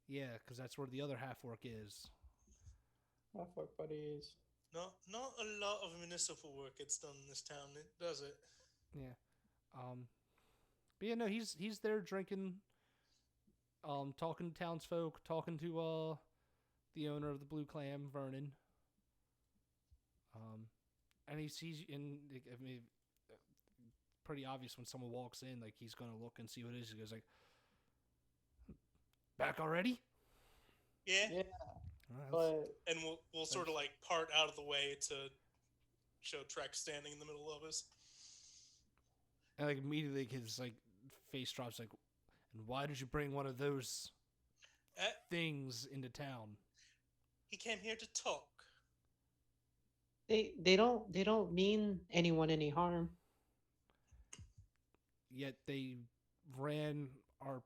Yeah, because that's where the other half-orc is. Half-orc buddies. Not a lot of municipal work gets done in this town, does it? Yeah. But yeah, no, he's there drinking, talking to townsfolk, talking to the owner of the Blue Clam, Vernon. And he sees, and I mean, pretty obvious when someone walks in, like he's gonna look and see what it is. He goes like, "Back already?" Yeah. Yeah, Well, but And we'll sort of like part out of the way to show Trek standing in the middle of us. and like immediately his like face drops. Like, and why did you bring one of those things into town? He came here to talk. They don't mean anyone any harm. Yet they ran our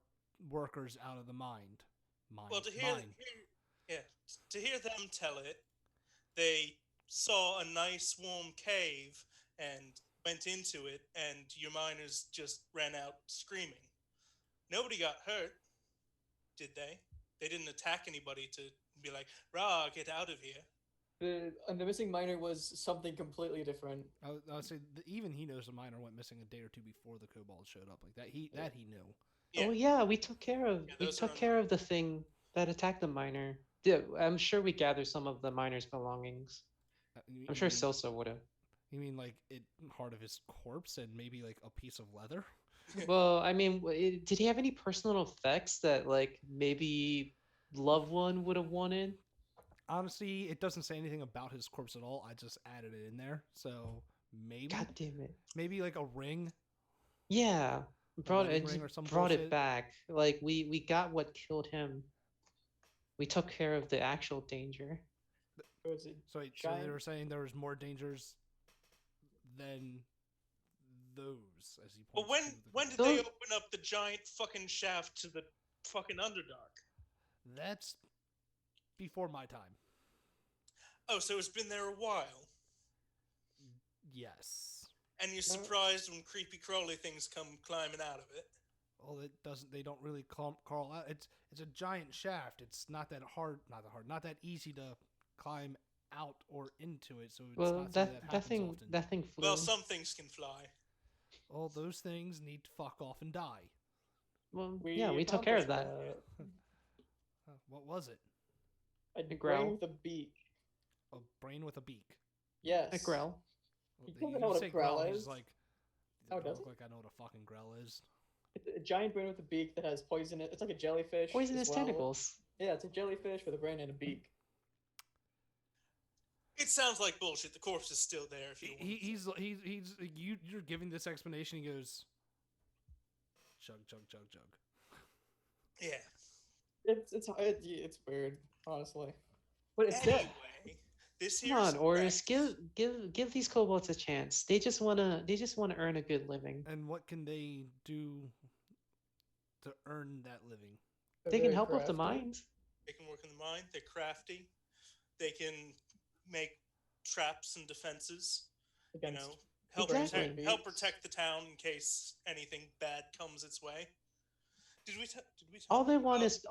workers out of the mine. Well, to hear them tell it, they saw a nice warm cave and went into it, and your miners just ran out screaming. Nobody got hurt, did they? They didn't attack anybody to be like, "Rah, get out of here." the missing miner was something completely different. I would say even he knows the miner went missing a day or two before the kobolds showed up. Like that, he knew. Yeah. Oh yeah, we took care of Yeah, we those took are care of the thing that attacked the miner. Yeah, I'm sure we gathered some of the miner's belongings. I'm sure Silsa would have. You mean like part of his corpse and maybe like a piece of leather? Well, I mean, did he have any personal effects that like maybe loved one would have wanted? Honestly, it doesn't say anything about his corpse at all. I just added it in there, so maybe God damn it! maybe like a ring. Yeah, wedding ring or some brought bullshit. it back. Like we got what killed him. We took care of the actual danger. It was a So they giant- were saying there was more dangers than those, as he But points to the when did kobolds. they open up the giant fucking shaft to the fucking Underdark? That's before my time. Oh, so it's been there a while. Yes. And you're surprised when creepy crawly things come climbing out of it. Well, it doesn't. They don't really crawl out. It's a giant shaft. It's not that hard. Not that easy to climb out or into it, so it's Well, not something that that happens thing often. that thing flew. Well, some things can fly. All those things need to fuck off and die. Well, yeah, we took found care this, of that. What was it? A growl. brain with a beak. A brain with a beak. Yes. A growl. You don't know what a say grell he's is? like, Oh, don't does look it? like I know what a fucking grell is. It's a giant brain with a beak that has poison. It's like a jellyfish. Poisonous as well. tentacles. Yeah, it's a jellyfish with a brain and a beak. It sounds like bullshit. The corpse is still there. If you want. You're giving this explanation. He goes, chug, chug, chug, chug. Yeah. It's weird, honestly. But it's dead. Anyway, this Come here's on, Oris, Rex. give these kobolds a chance. They just wanna earn a good living. And what can they do to earn that living? They're They can very help with the crafty. mines. They can work in the mine. They're crafty. They can make traps and defenses. You Against know, help Exactly. help protect the town in case anything bad comes its way. Did we? All they want is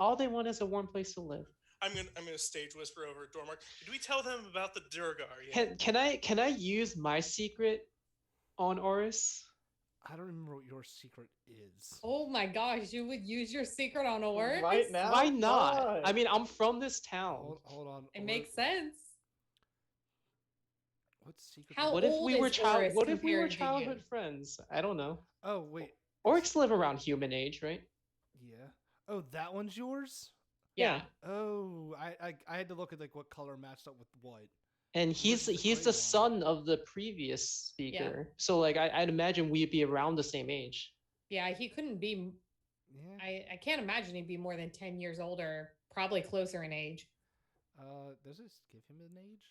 a warm place to live. I'm gonna stage whisper over at Dormark. Did we tell them about the Durgar yet? Can I use my secret on Oris? I don't remember what your secret is. Oh my gosh, you would use your secret on Oris? Right now? Why not? Why? I mean, I'm from this town. Hold on. It makes sense. What secret? How What if old we were is Oris What if we were compared to you? childhood friends? I don't know. Oh wait. Orcs live around human age, right? Yeah. Oh, that one's yours. Yeah. Oh, I had to look at like what color matched up with what. And Yours is the he's gray the one. son of the previous speaker. So like I'd imagine we'd be around the same age. Yeah, he couldn't be. Yeah. I can't imagine he'd be more than 10 years older, probably closer in age. Does this give him an age?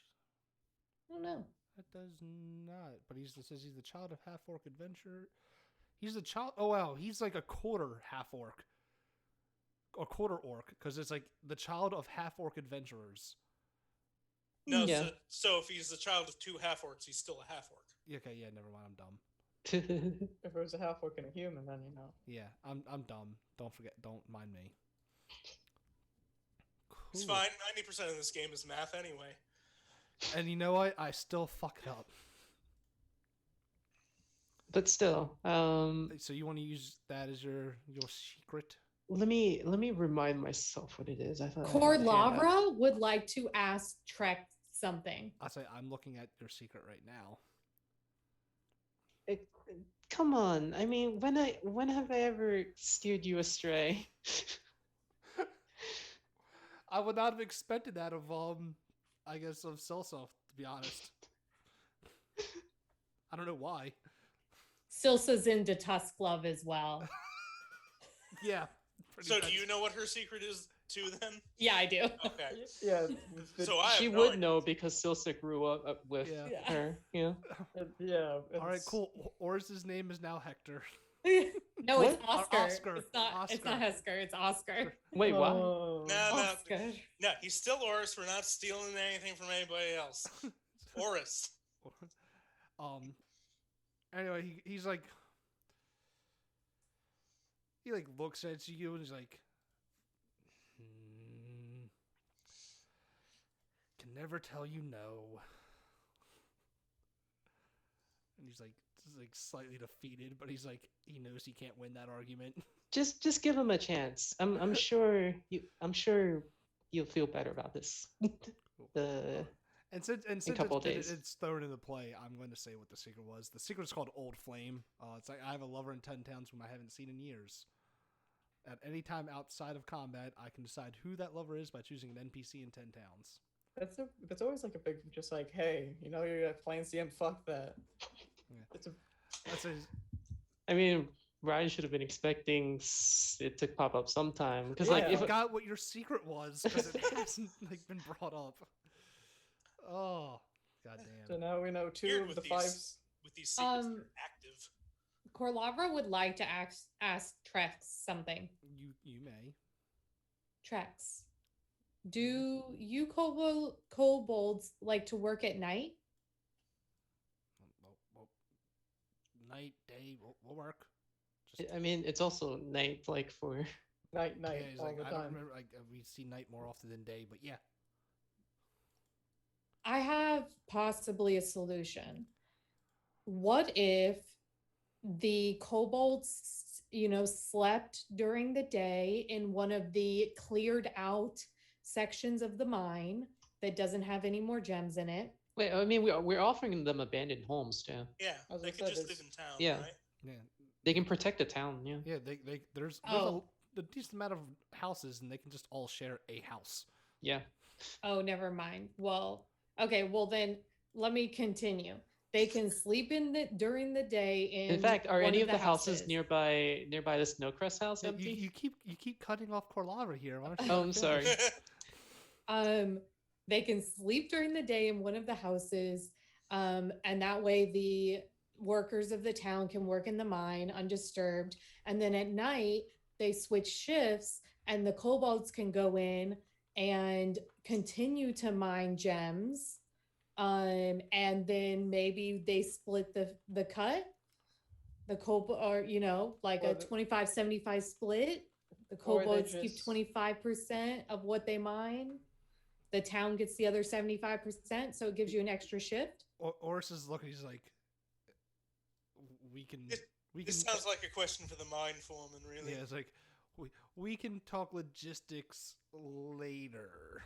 I don't know. That does not. But it says he's the child of half orc adventurer. He's the child. Oh wow, he's like a quarter half orc, or quarter orc, because it's like the child of half orc adventurers. No, Yeah. so if he's the child of two half orcs, he's still a half orc. Okay, yeah, never mind. I'm dumb. If it was a half orc and a human, then you know. Yeah, I'm dumb. Don't forget. Don't mind me. It's Cool. fine. 90% of this game is math anyway. And you know what? I still fuck it up. But still, So you want to use that as your secret? let me remind myself what it is. I thought I had it here. Corlavra would like to ask Trek something. I say I'm looking at your secret right now. Come on. I mean, when have I ever steered you astray? I would not have expected that of I guess of Silsoft, to be honest. I don't know why. Silsa's into Tusk Love as well. Yeah. pretty So much. do you know what her secret is too then? Yeah, I do. Okay. Yeah. So I have She no would idea. know because Silsa grew up with Yeah. her. Yeah. Yeah. All right, it's- cool. Oris's name is now Hector. No, it's What? Oscar. Oscar. It's not. It's not Oscar. Hesker. It's Oscar. Wait, what? Oh. No, Oscar. no, he's still Oris. We're not stealing anything from anybody else. Oris. Anyway, he's like, he like looks at you and he's like, can never tell you no. And he's like slightly defeated, but he's like, he knows he can't win that argument. Just give him a chance. I'm sure you'll feel better about this. The And since couple of days. it's thrown into play, I'm going to say what the secret was. The secret is called Old Flame. It's like I have a lover in 10 towns whom I haven't seen in years. At any time outside of combat, I can decide who that lover is by choosing an NPC in 10 towns. That's always like a big, just like, hey, you know, you're playing CM, fuck that. Yeah. It's a That's a, I mean, Ryan should have been expecting it to pop up sometime because Yeah. like I if forgot what your secret was because it hasn't like been brought up. Oh, so goddamn! now we know two Weird of with the these- five. With these secrets that Um, are active. Corlavra would like to ask Trex something. You may. Trex, do you kobolds like to work at night? Well, night, day, we'll work. Just I mean, it's also night like for Night, yeah, night, he's all like, the I don't time. remember. Like we see night more often than day, but yeah. I have possibly a solution. What if the kobolds, slept during the day in one of the cleared out sections of the mine that doesn't have any more gems in it? Wait, I mean, we're offering them abandoned homes too. Yeah, I was they gonna could say, just there's- live in town, Yeah. right? Yeah, They can protect the town. Yeah. yeah. There's Oh. a decent amount of houses, and they can just all share a house. Yeah. Oh, never mind. Well, okay, well then let me continue. They can sleep during the day In fact, are one any of the houses. houses nearby the Snowcrest house Yeah, empty? you keep cutting off Corlava here. Why don't you Oh, let I'm her sorry. finish? They can sleep during the day in one of the houses, and that way the workers of the town can work in the mine undisturbed. And then at night they switch shifts, and the kobolds can go in and continue to mine gems. And then maybe they split the cut, the kobold, or like Or a the- 25-75 split. The Or they kobolds keep just- 25% of what they mine. The town gets the other 75%, so it gives you an extra shift. Oris is looking. He's like, we can. This sounds like a question for the mine foreman, really. Yeah, it's like we can talk logistics later.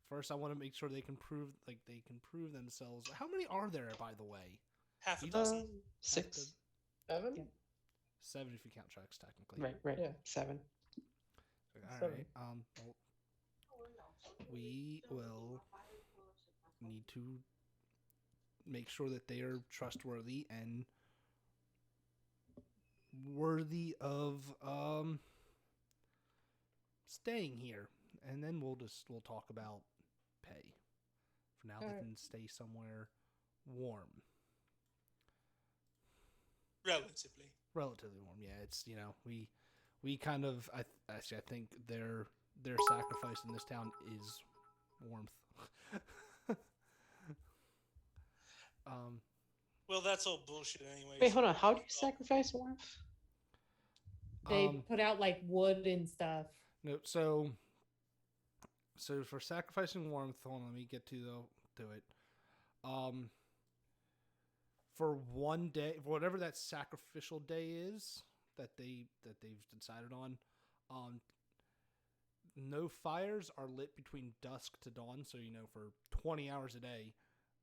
First, I want to make sure they can prove themselves. How many are there, by the way? Half a You dozen. 6. 7? Yeah. 7 if you count tracks, technically. Right. Yeah. 7. All 7. right. Well, we will need to make sure that they are trustworthy and worthy of staying here, and then we'll talk about pay. For now, they Alright. can stay somewhere warm, relatively warm. Yeah, it's we kind of I think their sacrifice in this town is warmth. Well, that's all bullshit anyway. Wait, hold on. How do you sacrifice warmth? They Um, put out like wood and stuff. No, so for sacrificing warmth, hold on, let me get to it. For one day, whatever that sacrificial day is that they've decided on, no fires are lit between dusk to dawn. So for 20 hours a day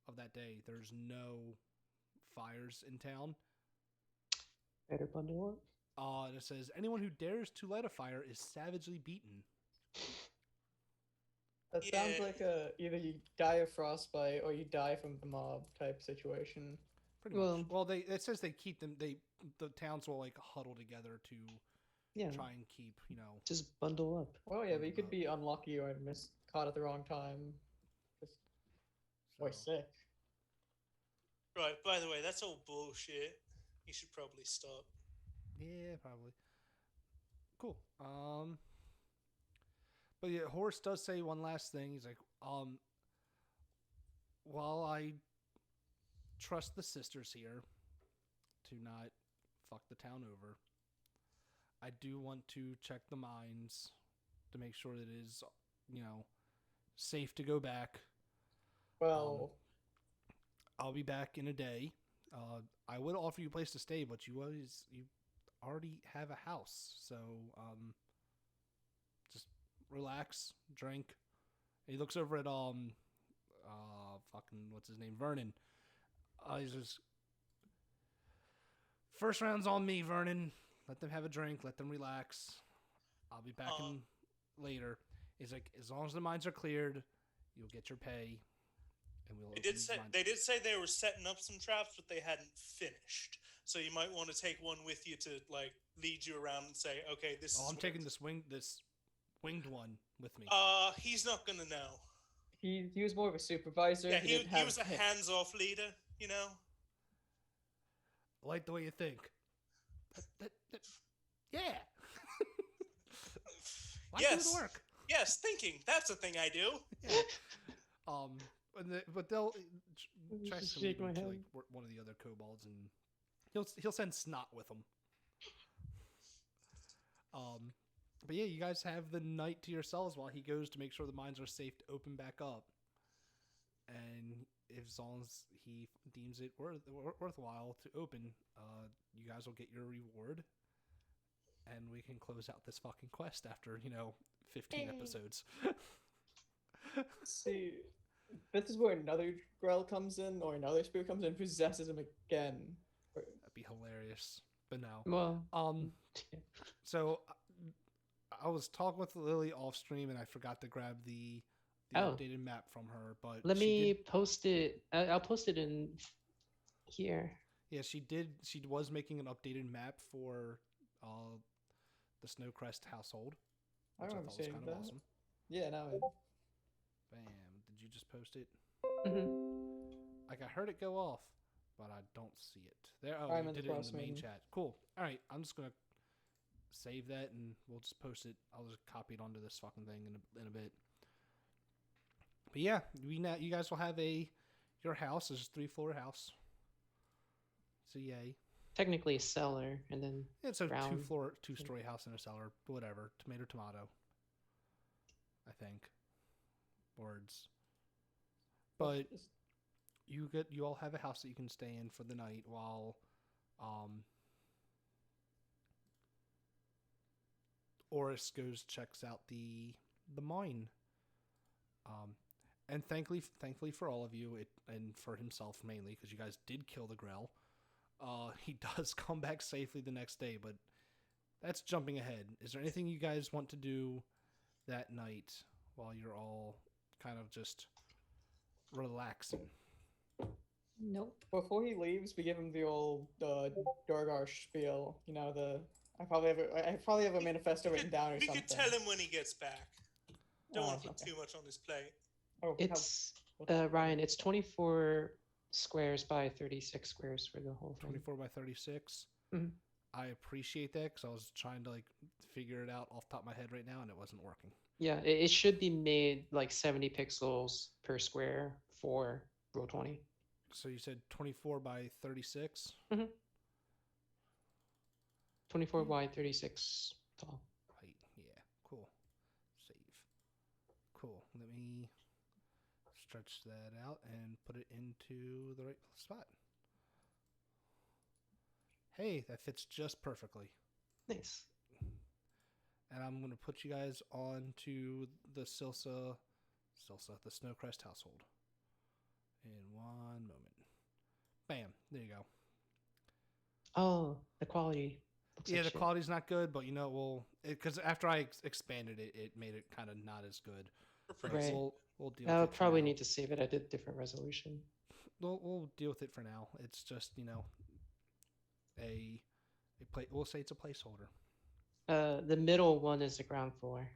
of that day, there's no fires in town. Better bundle up. And it says anyone who dares to light a fire is savagely beaten. That sounds Yeah. like either you die of frostbite or you die from the mob type situation. Pretty Well- much. Well, it says they keep them. The towns will like huddle together to Yeah. try and keep Just bundle up. Well, yeah, but you could Up. be unlucky or caught at the wrong time. Or so- sick. Right, by the way, that's all bullshit. You should probably stop. Yeah, probably. Cool. But yeah, Horace does say one last thing. He's like, while I trust the sisters here to not fuck the town over, I do want to check the mines to make sure that it is, safe to go back. Well, I'll be back in a day. I would offer you a place to stay, but you already have a house, so just relax, drink. He looks over at fucking what's his name, Vernon. He's just first round's on me, Vernon. Let them have a drink, let them relax. I'll be back in later. He's like, as long as the mines are cleared, you'll get your pay. And we'll They open did these say mines. they did say they were setting up some traps, but they hadn't finished. So you might want to take one with you to like lead you around and say, "Okay, this." Oh, is I'm where taking it's-" this winged one with me. He's not gonna know. he was more of a supervisor. Yeah, didn't he have was a hands-off leader, you know. I like the way you think. Yeah. Why do Yes. the work? Yes, thinking. That's a thing I do. Yeah. But they'll try Just to shake lead my him to head. like one of the other kobolds, and he'll send Snot with him. But yeah, you guys have the night to yourselves while he goes to make sure the mines are safe to open back up. and if as long as he deems it worthwhile to open, you guys will get your reward, and we can close out this fucking quest after 15 episodes. See, this is where another Grell comes in, or another spirit comes in and possesses him again. That'd be hilarious. But no. Well, So I was talking with Lily off stream, and I forgot to grab the Oh. updated map from her. But let she me did, post it. I'll post it in here. yeah, she did. She was making an updated map for the Snowcrest household, I which I remember thought was seeing kind that. of awesome. Yeah, now it. Bam! Did you just post it? Hmm. Like I heard it go off, but I don't see it. There. Oh, I'm you in the did it in the main Frostmaiden. chat. Cool. All right, I'm just gonna save that, and we'll just post it. I'll just copy it onto this fucking thing in a bit. But yeah, you guys will have your house is a 3-floor house. So yay. Technically a cellar, and then It's a ground. 2-story house in a cellar. Whatever. Tomato. I think. Words. But you all have a house that you can stay in for the night while Oris checks out the mine. And thankfully for all of you, and for himself mainly, because you guys did kill the Grell, he does come back safely the next day. But that's jumping ahead. Is there anything you guys want to do that night while you're all kind of just relaxing? Nope. Before he leaves, we give him the old Durgar spiel. I probably have a manifesto written down or We something. could tell him when he gets back. Don't Oh, want to put okay. too much on his plate. Oh, It's how- Ryan. It's 24 squares by 36 squares for the whole thing. 24 by 36. Mhm. I appreciate that because I was trying to figure it out off the top of my head right now, and it wasn't working. Yeah, it should be made like 70 pixels per square for Roll20. So you said 24 by 36? 24 wide, 36 tall. Height. Yeah. Cool. Save. Cool. Let me stretch that out and put it into the right spot. Hey, that fits just perfectly. Nice. And I'm going to put you guys on to the Silsa, the Snowcrest household. In one moment. Bam. There you go. Oh, the quality. Looks Yeah, like the shit. quality's not good, but because after I expanded it, it made it kind of not as good. But Right. we'll deal I'll with it. probably for now. need to save it at a different resolution. We'll deal with it for now. It's just we'll say it's a placeholder. The middle one is the ground floor.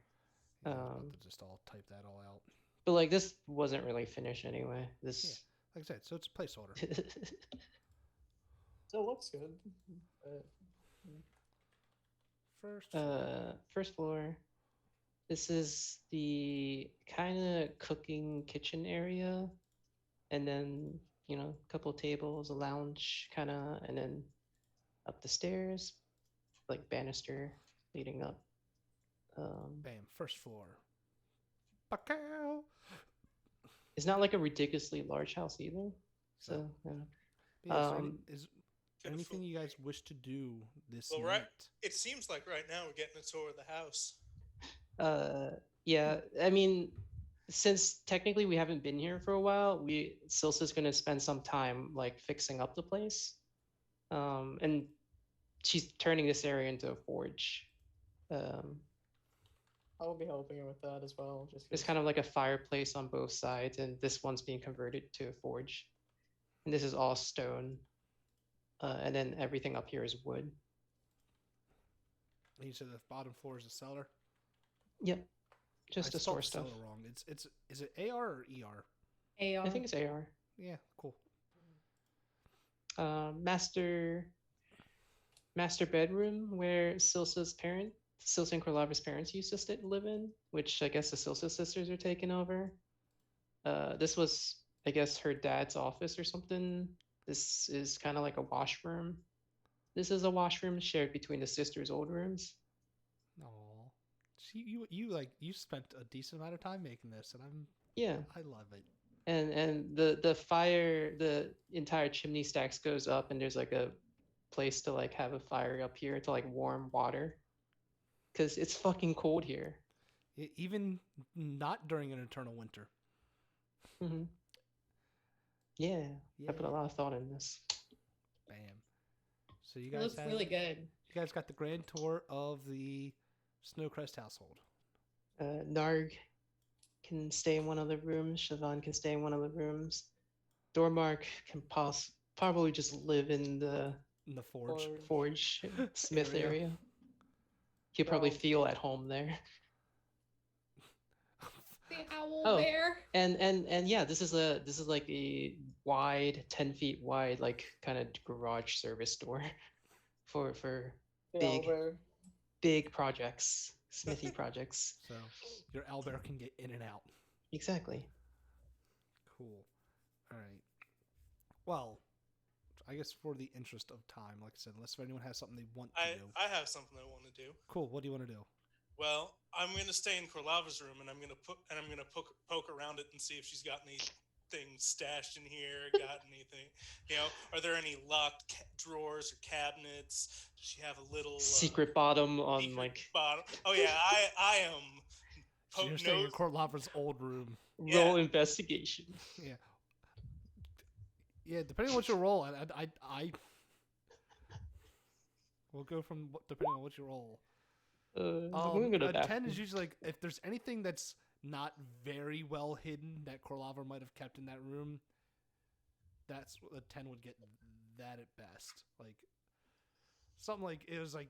Yeah, I was about to just all type that all out. But like this wasn't really finished anyway. This Like I said, so it's a placeholder. Still looks good. First floor. This is the kind of cooking kitchen area, and then a couple tables, a lounge kind of, and then up the stairs, like banister leading up. Bam, first floor. Pacow! It's not like a ridiculously large house either. So yeah. Yeah, is there Can anything afford- you guys wish to do this Well, night? right. It seems like right now we're getting a tour of the house. Yeah, I mean, since technically we haven't been here for a while, Silsa's gonna spend some time like fixing up the place. And she's turning this area into a forge. I will be helping her with that as well. It's kind of like a fireplace on both sides, and this one's being converted to a forge. And this is all stone. And then everything up here is wood. You said the bottom floor is a cellar. Yep. Just to I spelled store stuff. cellar wrong. Is it AR or ER? AR. I think it's AR. Yeah, cool. Master bedroom where Silsa and Korlava's parents used to live in, which I guess the Silsa sisters are taking over. This was, I guess, her dad's office or something. This is kind of like a washroom. This is a washroom shared between the sisters' old rooms. Aw. See, you spent a decent amount of time making this, and Yeah, I love it. And the entire chimney stacks goes up, and there's like a place to like have a fire up here to like warm water, because it's fucking cold here. Even not during an eternal winter. Hmm. Yeah, I put a Yeah. lot of thought in this. Bam. So you It guys looks really good. You guys got the grand tour of the Snowcrest household. Narg can stay in one of the rooms. Siobhan can stay in one of the rooms. Dormark can probably just live in the In the forge. forge smith Area. area. He'll probably So- feel at home there. The owl Oh, bear. and yeah, this is like a wide, 10 feet wide, like kind of garage service door for The Big. owlbear. big projects, smithy projects. So your owlbear can get in and out. Exactly. Cool. All right. Well, I guess for the interest of time, like I said, unless anyone has something they want to do. I have something I want to do. Cool. What do you want to do? Well, I'm gonna stay in Korlava's room, and I'm gonna poke around it and see if she's got anything stashed in here. Got anything? You know, are there any locked drawers or cabinets? Does she have a little Secret bottom on secret like bottom? Oh yeah, I am. So you're staying in Court Lava's old room. roll investigation. Yeah. Yeah, depending on what you roll, I we'll go from depending on what you roll. I'm gonna go to A 10 bathroom. is usually like if there's anything that's not very well hidden that Korlava might have kept in that room. That's what a 10 would get that at best. Like something like it was like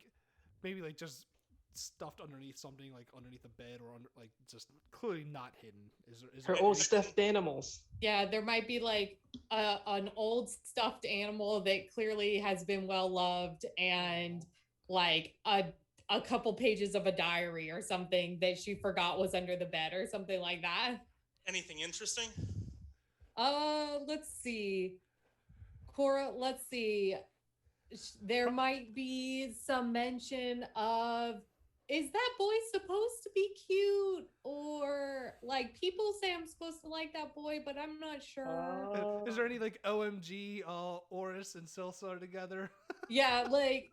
maybe like just stuffed underneath something like underneath a bed or under like just clearly not hidden. Is Her there old any- stuffed animals. Yeah, there might be like an old stuffed animal that clearly has been well loved, and like a couple pages of a diary or something that she forgot was under the bed or something like that. anything interesting? Let's see. Cora, let's see. There might be some mention of, is that boy supposed to be cute? Or like people say I'm supposed to like that boy, but I'm not sure. Is there any like OMG Oris and Silsa are together? Yeah, like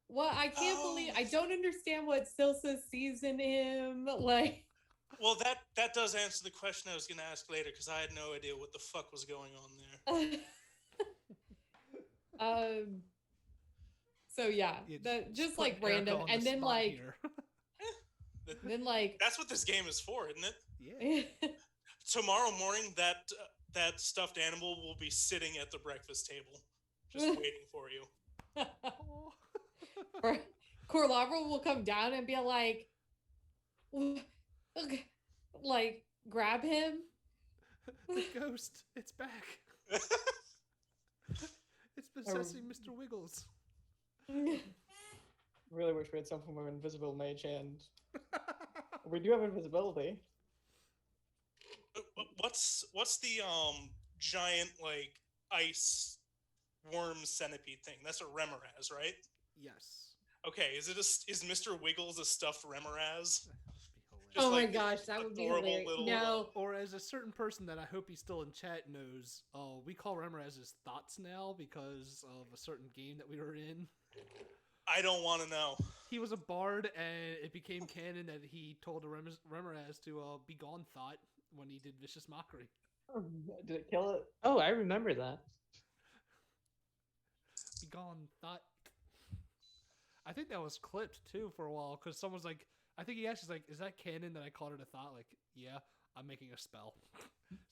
what I can't believe I don't understand what Silsa sees in him. Like Well, that does answer the question I was gonna ask later because I had no idea what the fuck was going on there. so yeah, Yeah, that just put like Erica random on the and then spot like here. then like That's what this game is for, isn't it? Yeah. Tomorrow morning, that stuffed animal will be sitting at the breakfast table, just waiting for you. or Corlavra will come down and be like, okay, like grab him. The ghost, it's back. It's possessing Mr. Wiggles. Really wish we had something with invisible mage hand. We do have invisibility. What's the giant like ice worm centipede thing? That's a Remoraz, right? Yes. Okay, is Mr. Wiggles a stuffed Remoraz? That would be hilarious. Just Oh my like gosh, that would be adorable hilarious. little- No, Or as a certain person that I hope he's still in chat knows, we call Remoraz his thoughts now because of a certain game that we were in. I don't want to know. He was a bard, and it became canon that he told a Remoraz to be gone thought when he did Vicious Mockery. Did it kill it? Oh, I remember that. Be gone thought. I think that was clipped too for a while because someone's like, I think he asked, he's like, is that canon that I called it a thought? Like, yeah, I'm making a spell.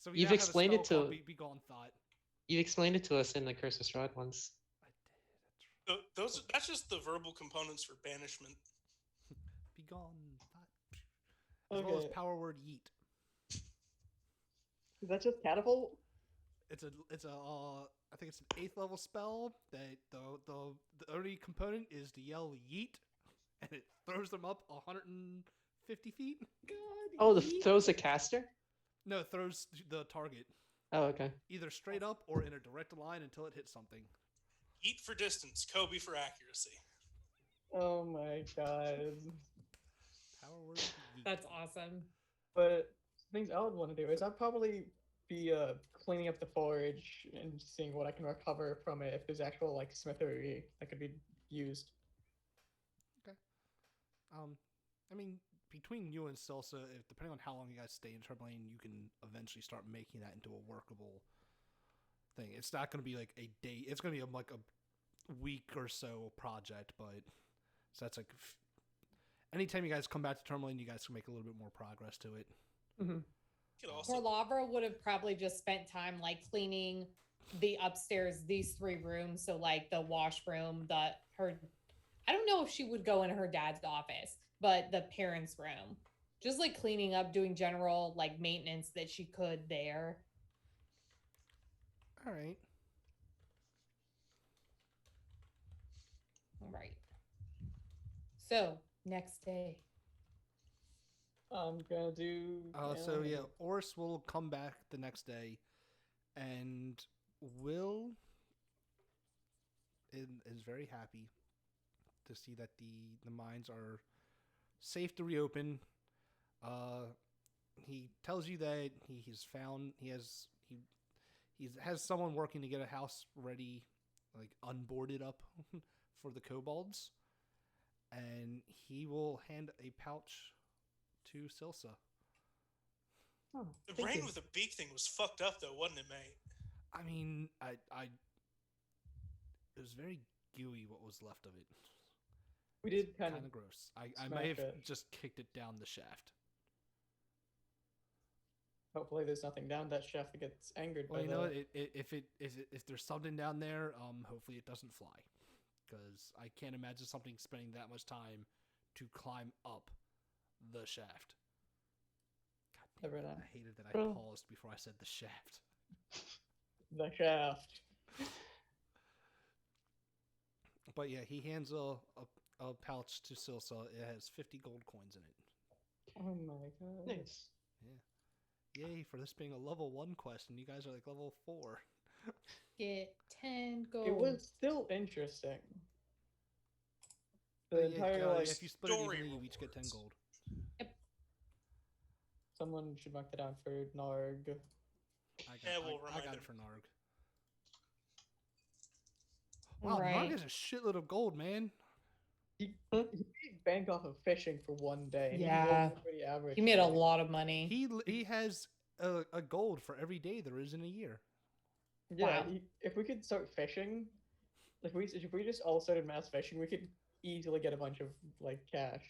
So we You've now have a explained it spell called to- Be Gone Thought. You explained it to us in the Curse of Strahd once. I did. That's just the verbal components for banishment. Be gone thought. As well as Okay. power word yeet. Is that just catapult? It's a I think it's an 8th level spell that the only component is to yell yeet, and it throws them up 150 feet. Oh, throws a caster? No, it throws the target Oh, okay. either straight up or in a direct line until it hits something. Eat for distance, Kobe for accuracy. Oh my god. Power word yeet. that's awesome. But things I would want to do is I'd probably be cleaning up the forge and seeing what I can recover from it. If there's actual like smithery that could be used. I mean, between you and Silsa, depending on how long you guys stay in Tourmaline, you can eventually start making that into a workable thing. It's not going to be like a day. It's going to be like a week or so project, but so that's like anytime you guys come back to Tourmaline, you guys can make a little bit more progress to it. Mm-hmm. Lavra would have probably just spent time like cleaning the upstairs, these 3 rooms. So like the washroom, I don't know if she would go in her dad's office, but the parents' room, just like cleaning up, doing general like maintenance that she could there. All right. All right. So next day. I'm gonna do. So yeah, Oris will come back the next day, and Will is very happy to see that the mines are safe to reopen. He tells you that he has someone working to get a house ready, like unboarded up for the kobolds, and he will hand a pouch to Silsa. Oh, The thank brain you. with the beak thing was fucked up though, wasn't it, mate? I mean, it was very gooey what was left of it. We did kind Kind of of gross. I smash may have it. just kicked it down the shaft. Hopefully, there's nothing down that shaft that gets angered Well, by you know, that. if there's something down there, hopefully it doesn't fly, because I can't imagine something spending that much time to climb up the shaft. God damn it, I hated that I paused before I said the shaft. The shaft. But yeah, he hands a pouch to Silsa. It has 50 gold coins in it. Oh my god. Nice. Yay for this being a level 1 quest, and you guys are like level 4. Get 10 gold. It was still interesting. The But yeah, entire like if you split it story evenly, you each get 10 rewards. gold. someone should mark that down for Narg. We'll I remind got him. it for Narg. Wow, Right. Narg has a shitload of gold, man. He banked off of fishing for one day. And Yeah. He pretty average. He made a like, lot of money. He has a gold for every day there is in a year. Yeah, Wow. if we could start fishing, if we just all started mass fishing, we could easily get a bunch of like cash.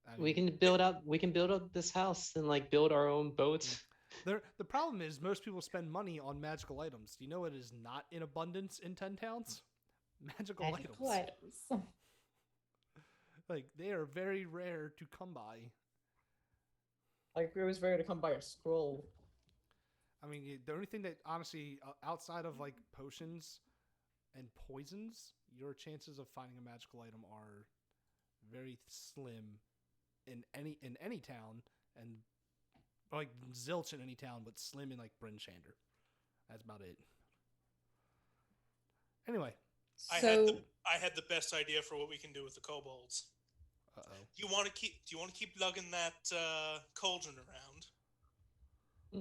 I We mean, can build up this house and like build our own boat. the problem is most people spend money on magical items. Do you know what is not in abundance in 10 towns? Magical items. Like, they are very rare to come by. Like it was rare to come by a scroll. I mean, the only thing that, honestly, outside of, like, potions and poisons, your chances of finding a magical item are very slim in any town, and, like, zilch in any town, but slim in, like, Bryn Shander. That's about it. Anyway. I had the best idea for what we can do with the kobolds. Uh-oh. Do you want to keep lugging that cauldron around?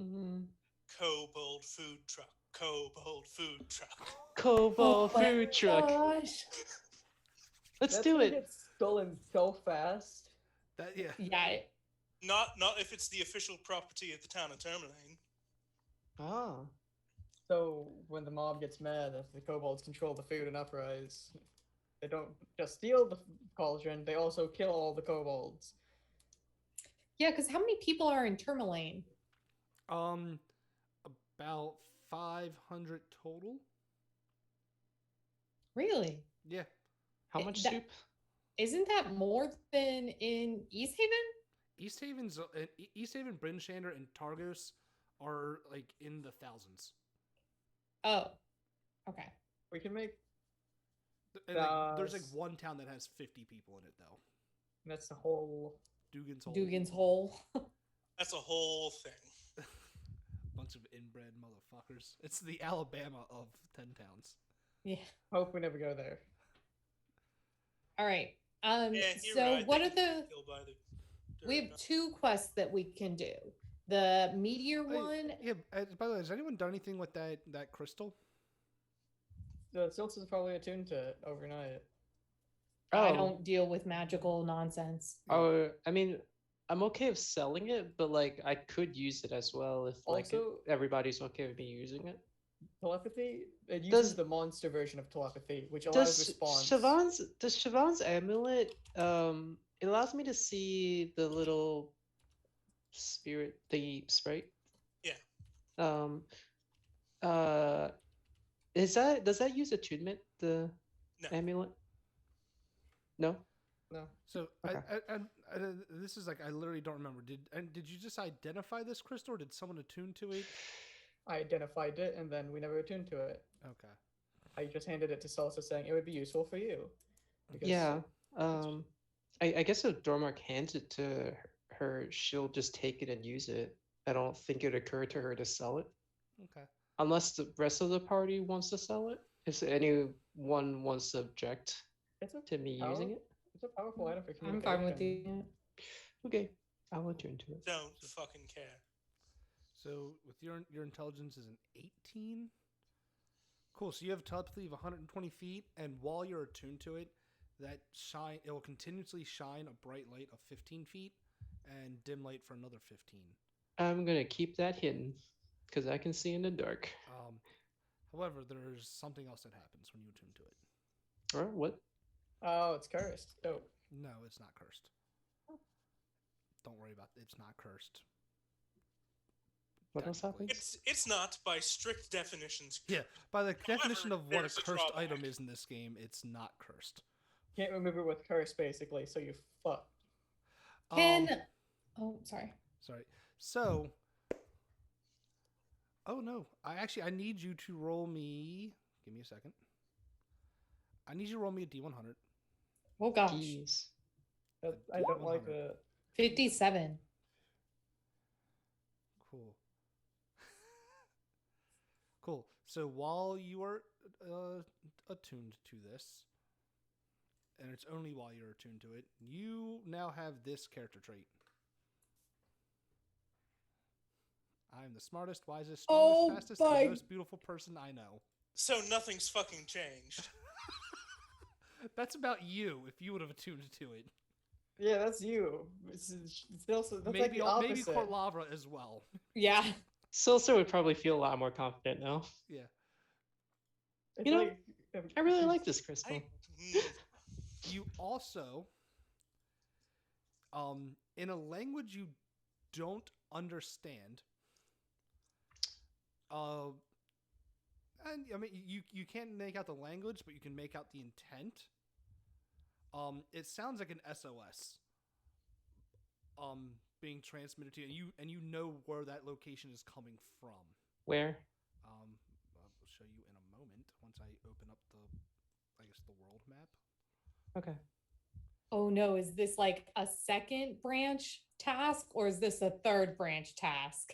Mm-hmm. Kobold food truck. Kobold food truck. Kobold food truck. Gosh. Let's That's do gonna it. get stolen so fast. Yeah. Not if it's the official property of the town of Tourmaline. Ah. So when the mob gets mad, if the kobolds control the food and uprise, they don't just steal the cauldron; they also kill all the kobolds. Yeah, because how many people are in Tourmaline? About 500 total. Really? Yeah. How much that- soup? Isn't that more than in East Haven? East Haven, Bryn Shander, and Targos are like in the thousands. Oh, okay. We can make And, like, there's like one town that has 50 people in it though. that's the whole. Dugan's Hole. Dugan's Hole. That's a whole thing. Bunch of inbred motherfuckers. It's the Alabama of 10 towns. Yeah. Hope we never go there. All right. Yeah, you're So right. what They are can get the? killed by the We have dirt. 2 quests that we can do. The meteor one, Yeah. By the way, has anyone done anything with that crystal? The Silts is probably attuned to it overnight. I Oh. don't deal with magical nonsense. Oh, I mean, I'm okay with selling it, but like I could use it as well if Also- everybody's okay with me using it. Telepathy, it uses Does- the monster version of telepathy, which allows response. Does Siobhan's amulet it allows me to see the little spirit thingy sprite? Yeah. Um does that use attunement, the No. amulet? No? No. So Okay. this is like I literally don't remember. Did you just identify this crystal, or did someone attune to it? I identified it, and then we never attuned to it. Okay. I just handed it to Salsa saying it would be useful for you. Because Yeah. I guess if Dormark hands it to her, she'll just take it and use it. I don't think it occurred to her to sell it. Okay. Unless the rest of the party wants to sell it. If anyone wants to object it's a to me using it. It's a powerful item for I'm communication. fine with you. Okay. I'll attune to it. Don't fucking care. So with your intelligence is an 18. Cool. So you have telepathy of 120 feet, and while you're attuned to it, it will continuously shine a bright light of 15 feet, and dim light for another 15. I'm gonna keep that hidden because I can see in the dark. However, there's something else that happens when you attune to it. Or what? Oh, it's cursed. Dope. No, it's not cursed. Don't worry about it. It's not cursed. What else Technically. happens? It's not by strict definitions. Yeah, by the definition of what a there's a cursed drawback. item is in this game, it's not cursed. Can't remove it with curse, basically, so you fuck. Can oh sorry. Sorry. So, oh no, I need you to roll me. Give me a second. I need you to roll me a D100. Oh gosh. Jeez. I don't like 100. the 57. Cool. Cool. So while you are attuned to this, and it's only while you're attuned to it, you now have this character trait. I'm the smartest, wisest, strongest, Oh fastest, my- and most beautiful person I know. So nothing's fucking changed. That's about you if you would have attuned to it. yeah, that's you. It's also that's like Maybe the opposite. maybe Corlavra as well. Yeah. Silsa would probably feel a lot more confident now. Yeah. It's You know, like, I really like this crystal. You also, in a language you don't understand, and I mean you can't make out the language, but you can make out the intent. It sounds like an SOS. Being transmitted to you, and you know where that location is coming from. Where? I'll show you in a moment once I open up the world map. Okay. Oh no, is this like a second branch task or is this a third branch task?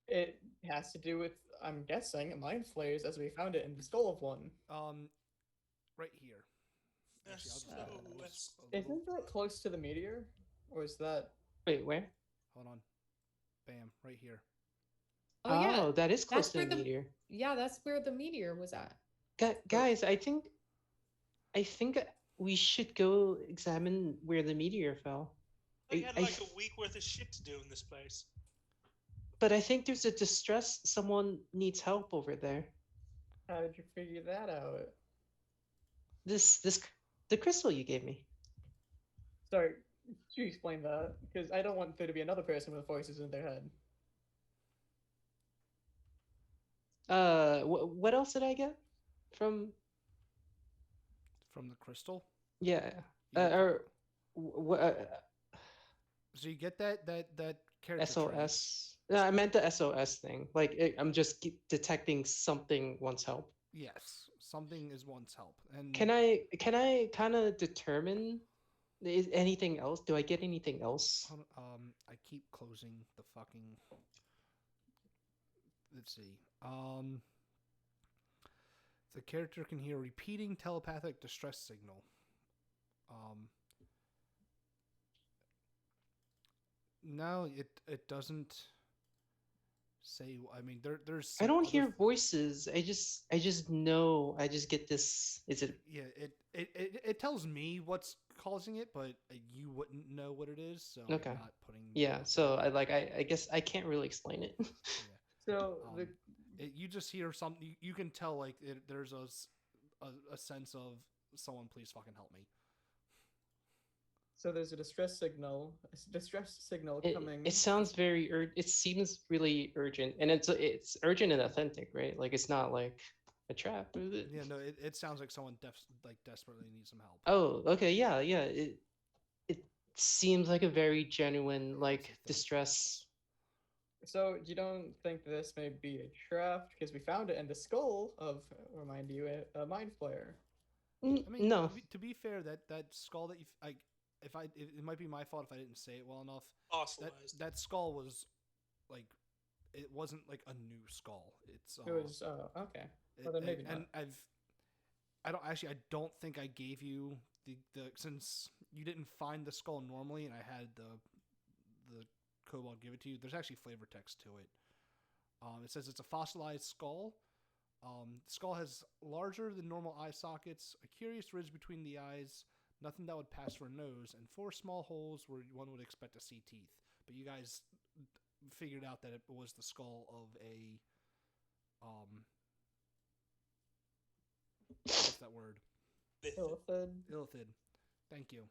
it has to do with, I'm guessing, mind flayers as we found it in the skull of one. Right here. Actually, I'll just SOS. open this a little- Isn't that close to the meteor, or is that? Wait, where? Hold on. Bam, right here. Oh yeah. that is close That's to where the the- meteor. Yeah, that's where the meteor was at. Guys, I think we should go examine where the meteor fell. I had I like th- a week worth of shit to do in this place. But I think there's a distress. Someone needs help over there. How did you figure that out? The crystal you gave me. Sorry, could you explain that? Because I don't want there to be another person with voices in their head. What else did I get from? From the crystal. Yeah. You get Or what? So you get that character trait. SOS. No, I meant the SOS thing. Like I'm just detecting something wants help. Yes, something is one's help. And Can I kind of determine? Is anything else? Do I get anything else? hold on, I keep closing the fucking. Let's see. The character can hear repeating telepathic distress signal. No, it doesn't say. I mean, there's I some don't other hear voices. I just know. I just get this. Is it? yeah, it tells me what's causing it, but you wouldn't know what it is, so Okay. I'm not putting. Yeah. out So there. I guess I can't really explain it. Yeah. So the You just hear something. You can tell like there's a sense of someone please fucking help me. so there's a distress signal. Distress signal It, coming. it sounds very it seems really urgent, and it's urgent and authentic, right? Like it's not like a trap, is it? Yeah, no, it sounds like someone desperately needs some help. Oh, okay, yeah, yeah. It seems like a very genuine like distress. So you don't think this may be a trap because we found it in the skull of, remind you, a mind flayer. I mean, No. to be fair, that skull that it might be my fault if I didn't say it well enough. Fossilized. That skull was like it wasn't like a new skull. It's It was okay. Well, then maybe and not. I don't think I gave you the since you didn't find the skull normally and I had the kobold give it to you. There's actually flavor text to it. It says it's a fossilized skull. The skull has larger than normal eye sockets, a curious ridge between the eyes, nothing that would pass for a nose, and 4 small holes where one would expect to see teeth. But you guys figured out that it was the skull of a what's that word? Illithid. Thank you.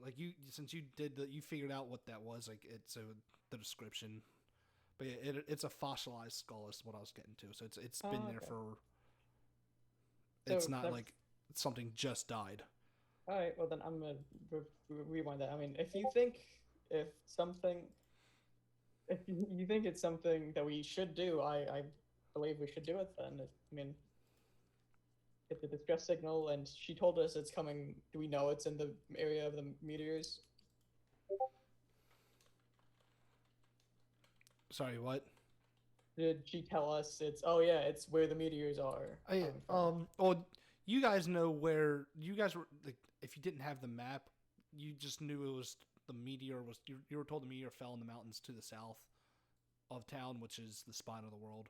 Like you, since you you figured out what that was. Like it's the description, but yeah, it's a fossilized skull is what I was getting to. So it's been there okay. for. So It's not that's- like something just died. All right. Well, then I'm gonna rewind that. I mean, if you think it's something that we should do, I believe we should do it. Then I mean, get the distress signal, and she told us it's coming. Do we know it's in the area of the meteors? Sorry, what? Did she tell us it's? Oh yeah, it's where the meteors are. coming from. Well, you guys know where you guys were. Like, if you didn't have the map, you just knew it was the meteor was. You were told the meteor fell in the mountains to the south of town, which is the spine of the world.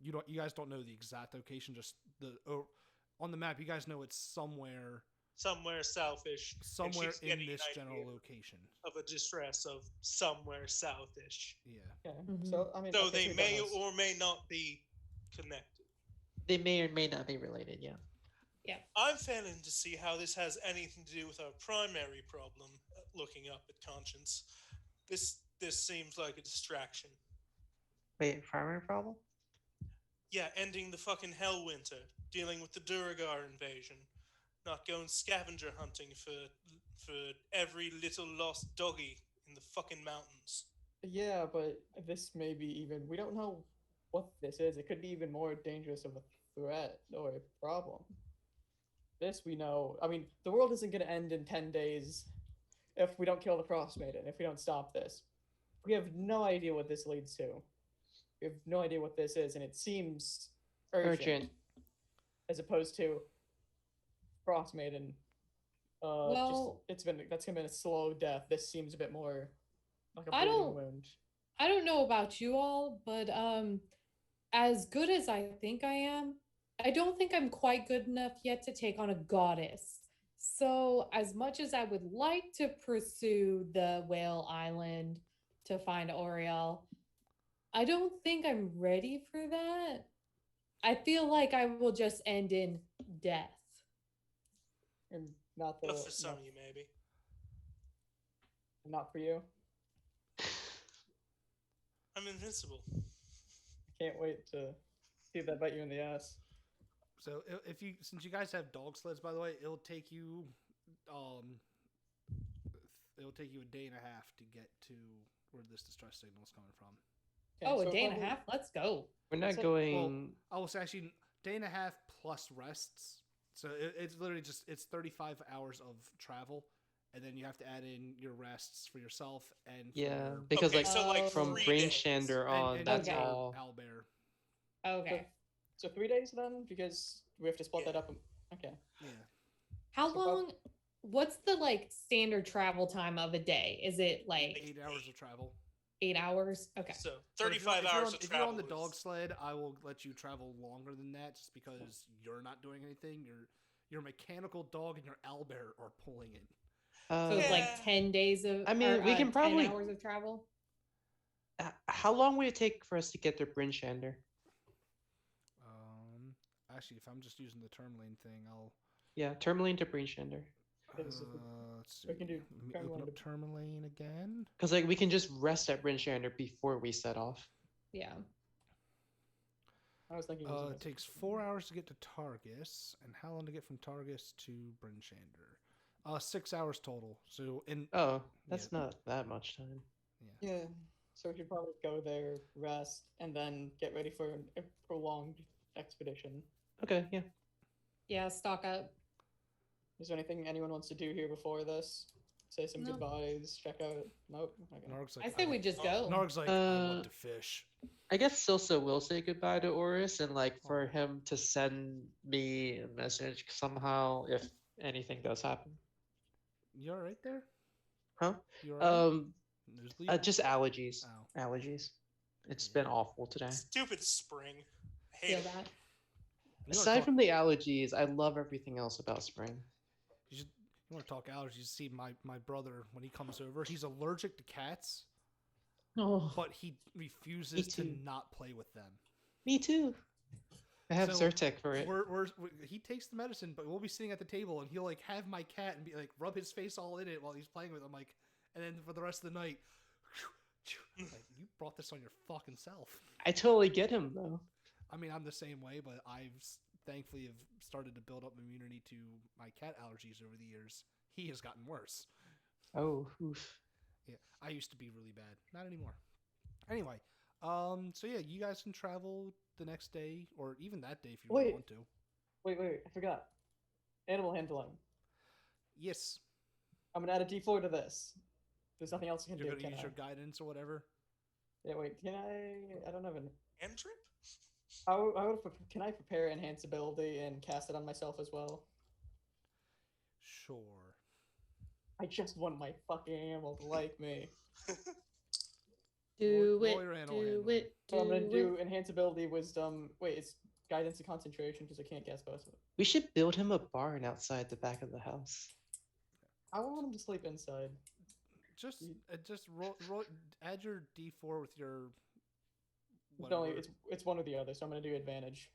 You guys don't know the exact location. Just on the map, you guys know it's somewhere southish. somewhere she's in getting this an general idea location. of a distress of somewhere southish. Yeah. Okay. Mhm. So I mean, So okay, they so may that was- or may not be connected. They may or may not be related, yeah. I'm failing to see how this has anything to do with our primary problem, looking up at conscience. This seems like a distraction. Wait, primary problem? Yeah, ending the fucking hell winter, dealing with the Duragar invasion, not going scavenger hunting for every little lost doggy in the fucking mountains. Yeah, but this may be even. We don't know what this is. It could be even more dangerous of a threat or a problem. This we know. I mean, the world isn't going to end in 10 days if we don't kill the Frostmaiden, if we don't stop this. We have no idea what this leads to. We have no idea what this is, and it seems urgent. As opposed to Frostmaiden. Well- that's gonna be a slow death. This seems a bit more like a I bleeding don't- wound. I don't know about you all, but as good as I think I am, I don't think I'm quite good enough yet to take on a goddess. So, as much as I would like to pursue the Whale Island to find Oriel, I don't think I'm ready for that. I feel like I will just end in death. And not the But for some of you, maybe. not for you. I'm invincible. I can't wait to see that bite you in the ass. So since you guys have dog sleds, by the way, it'll take you a day and a half to get to where this distress signal is coming from. Okay, Oh, so a day and a probably- half? Let's go. We're not So- going. I was actually day and a half plus rests. So it's literally it's 35 hours of travel, and then you have to add in your rests for yourself and for Yeah, your, because Okay, like so like from 3 Brain days. Shander on, that's Okay. all. Owlbear. Okay. So 3 days then, because we have to split Yeah. that up. Okay. Yeah. How So prob- long what's the like standard travel time of a day? Is it like 8 hours of travel. 8 hours? Okay. So But 35 hours of if travel. you're on the dog is- sled, I will let you travel longer than that, just because you're not doing anything. Your mechanical dog and your owlbear are pulling it. So it's Yeah. like 10 days of I mean, or, we can 10 probably- hours of travel. How long would it take for us to get to Brinchander? Actually, if I'm just using the term lane thing, I'll. Yeah, Tourmaline to Brinchander. Is it- Let's see. we can do Let me Tourmaline open up to- Tourmaline again. Because like we can just rest at Brinchander before we set off. Yeah. I was thinking. It takes 4 hours to get to Targus, and how long to get from Targus to Brinchander? 6 hours total. So Oh, that's not that much time. Yeah. So we should probably go there, rest, and then get ready for a prolonged expedition. Okay, yeah. Yeah, stock up. Is there anything anyone wants to do here before this? Say some No. goodbyes. Check out. Nope. Okay. Narg's like, I say we just go. Narg's like, I want to fish. I guess Silsa will say goodbye to Oris and like for him to send me a message somehow if anything does happen. You all right there? Huh? You all right? Nosebleed? Just allergies. Oh. Allergies. It's Yeah. been awful today. Stupid spring. I hate Feel it. that. You wanna Aside talk- from the allergies, I love everything else about spring. You want to talk allergies? See, my brother, when he comes over, he's allergic to cats, Oh, but he refuses to too. not play with them. me too. I have So, Zyrtec for it. He takes the medicine, but we'll be sitting at the table, and he'll like have my cat and be like rub his face all in it while he's playing with him, like, and then for the rest of the night, like, you brought this on your fucking self. I totally get him though. I mean, I'm the same way, but thankfully have started to build up immunity to my cat allergies over the years. He has gotten worse. Oh, oof. Yeah, I used to be really bad. Not anymore. Anyway, so yeah, you guys can travel the next day or even that day if you really Wait. want to. Wait, I forgot. Animal handling. Yes, I'm gonna add a D4 to this. There's nothing else I can you're do. gonna Can use I? your guidance or whatever. Yeah, wait. Can I? I don't have an. Cantrip? Can I prepare enhance ability and cast it on myself as well? Sure. I just want my fucking animal to like me. Do Roll it. your animal Do handling. it. So I'm gonna do do it. enhance ability, wisdom. Wait, it's guidance and concentration because I can't cast both of them. We should build him a barn outside the back of the house. I want him to sleep inside. Just roll. Add your D4 with your. No, Whatever. it's one or the other, so I'm gonna do advantage.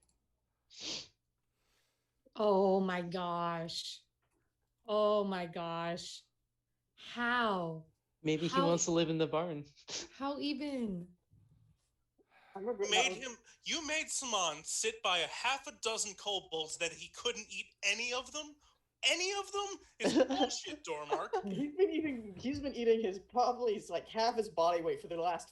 Oh my gosh. Oh my gosh. How? Maybe he How- wants to live in the barn. How even? I remember You made Saman sit by a half a dozen kobolds that he couldn't eat any of them? Any of them? Is bullshit, Dormark. He's been eating his probably like half his body weight for the last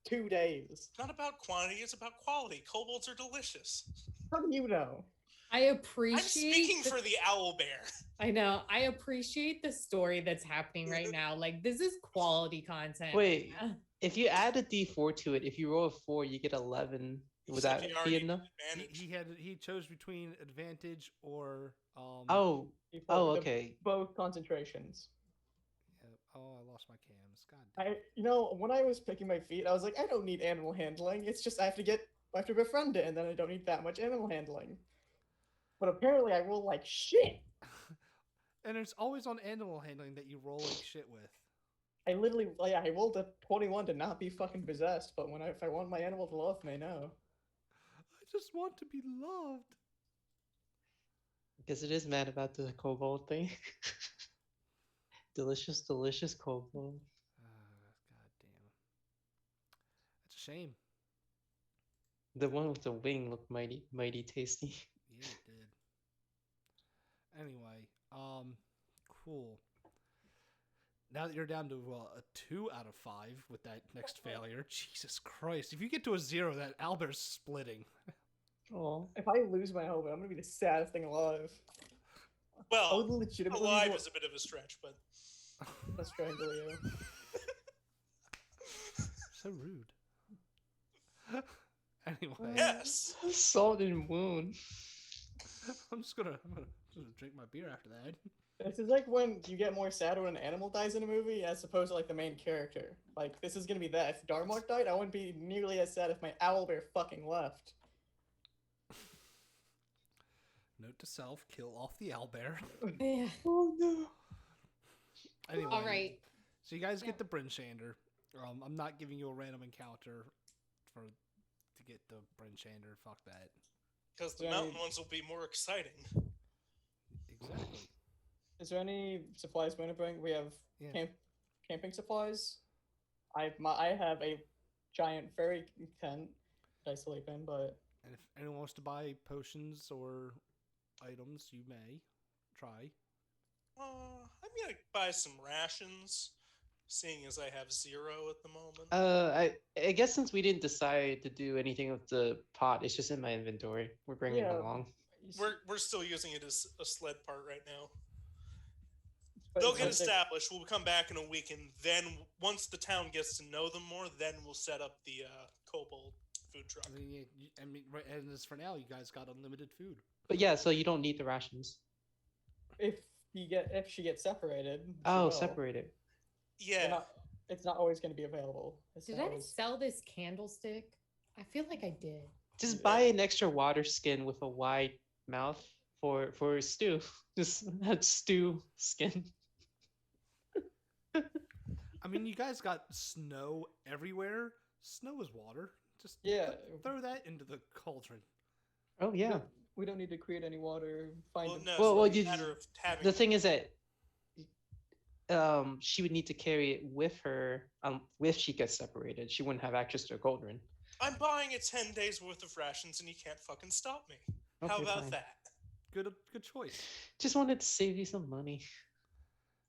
2 days. It's not about quantity, it's about quality. Kobolds are delicious. How do you know? I appreciate. I'm speaking the- for the owl bear. I know. I appreciate the story that's happening right now. Like this is quality content. Wait, if you add a D4 to it, if you roll a 4, you get 11. Would Except that he already be did enough? advantage. He chose between advantage or Oh, Before oh, the- okay. Both concentrations. yeah, oh, I lost my cams. God damn. When I was picking my feet, I was like, I don't need animal handling. It's just I have to befriend it, and then I don't need that much animal handling. But apparently, I roll like shit. And it's always on animal handling that you roll like shit with. I rolled a 21 to not be fucking possessed. But if I want my animal to love me, no. I just want to be loved. Because it is mad about the kobold thing. Delicious, delicious kobold. God damn. That's a shame. The one with the wing looked mighty, mighty tasty. Yeah, it did. Anyway, cool. Now that you're down to a 2 out of 5 with that next failure, Jesus Christ! If you get to a 0, that Albert's splitting. Oh, If I lose my husband, I'm gonna be the saddest thing alive. I Well, would legitimately alive is a bit of a stretch, but Let's strangle you. So rude. Anyway, yes. salt and wound. I'm just gonna Drink my beer after that. This is like when you get more sad when an animal dies in a movie as opposed to like the main character. Like this is gonna be that. If Darmok died, I wouldn't be nearly as sad if my owlbear fucking left. Note to self: kill off the owlbear. Yeah. Oh no. Anyway, All right. So you guys Yeah. get the Brinchander. I'm not giving you a random encounter to get the Brinchander. Fuck that. Because the Yeah, mountain you- ones will be more exciting. Exactly. Is there any supplies we want to bring? We have Yeah. camping supplies. I have a giant fairy tent that I sleep in, but And if anyone wants to buy potions or items, you may try. I'm gonna buy some rations, seeing as I have 0 at the moment. I guess since we didn't decide to do anything with the pot, it's just in my inventory. We're bringing it Yeah. along. We're still using it as a sled part right now. but They'll it's get like- established. We'll come back in a week, and then once the town gets to know them more, then we'll set up the kobold food truck. I mean, right, and as for now, you guys got unlimited food. But yeah, so you don't need the rations. if she gets separated. she Oh, will. separated. They're Yeah. not- it's not always going to be available. It's Did not I always- sell this candlestick? I feel like I did. Just Yeah. buy an extra water skin with a wide mouth for stew. Just that stew skin. I mean, you guys got snow everywhere. Snow is water. Just Yeah. throw that into the cauldron. Oh yeah. We don't need to create any water. Find Well, them. no. Well, it's you- a matter of having. The thing is that she would need to carry it with her if she gets separated. She wouldn't have access to a cauldron. I'm buying a 10 days worth of rations, and you can't fucking stop me. How Okay, about fine. that? Good choice. Just wanted to save you some money.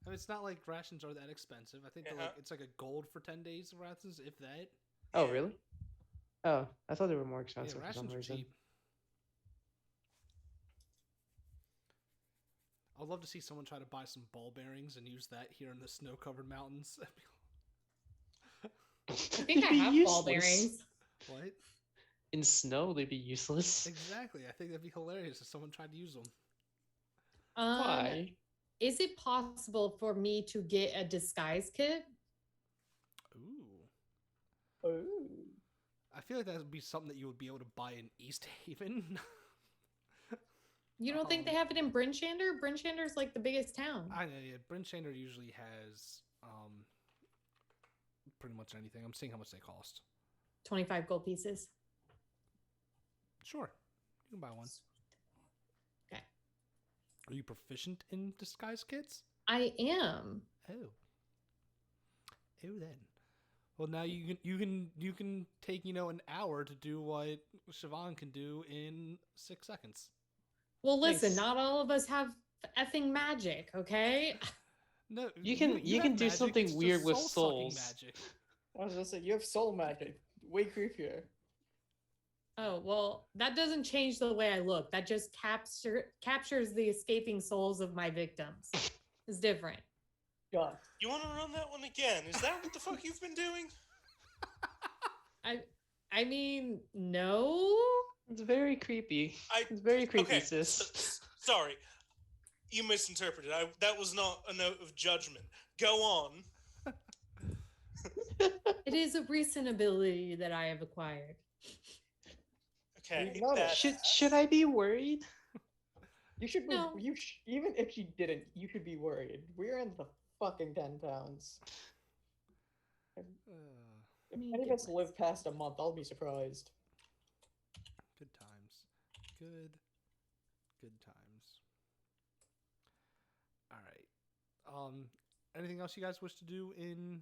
I mean, it's not like rations are that expensive. I think they're Uh-huh. it's like a gold for 10 days of rations, if that. Oh Yeah. really? Oh, I thought they were more Yeah, expensive for some rations are reason. cheap. I'd love to see someone try to buy some ball bearings and use that here in the snow-covered mountains. I think I have ball bearings. What? In snow, they'd be useless. Exactly. I think that'd be hilarious if someone tried to use them. Why? Is it possible for me to get a disguise kit? Ooh. Ooh. I feel like that would be something that you would be able to buy in East Haven. You don't think they have it in Brinchander? Brinchander's like the biggest town. I know, yeah. Brinchander usually has pretty much anything. I'm seeing how much they cost. 25 gold pieces. Sure. You can buy one. Okay. Are you proficient in disguise kits? I am. Oh. Oh then. Well, now you can take an hour to do what Siobhan can do in 6 seconds. Well, listen, Nice. not all of us have effing magic, okay? No, You can have do magic, something it's just weird with soul-sucking souls. Magic. I was gonna say you have soul magic. Way creepier. Oh, well, that doesn't change the way I look. That just captures the escaping souls of my victims. It's different. God. You want to run that one again? Is that what the fuck you've been doing? I mean, no. It's very creepy. I It's very creepy, okay. sis. Sorry, you misinterpreted. That was not a note of judgment. Go on. It is a recent ability that I have acquired. Okay. You got it. Should I be worried? You should be. No. Even if she didn't, you should be worried. We're in the fucking 10 pounds. If any of us live past a month, I'll be surprised. Good times. Good times. All right. Anything else you guys wish to do in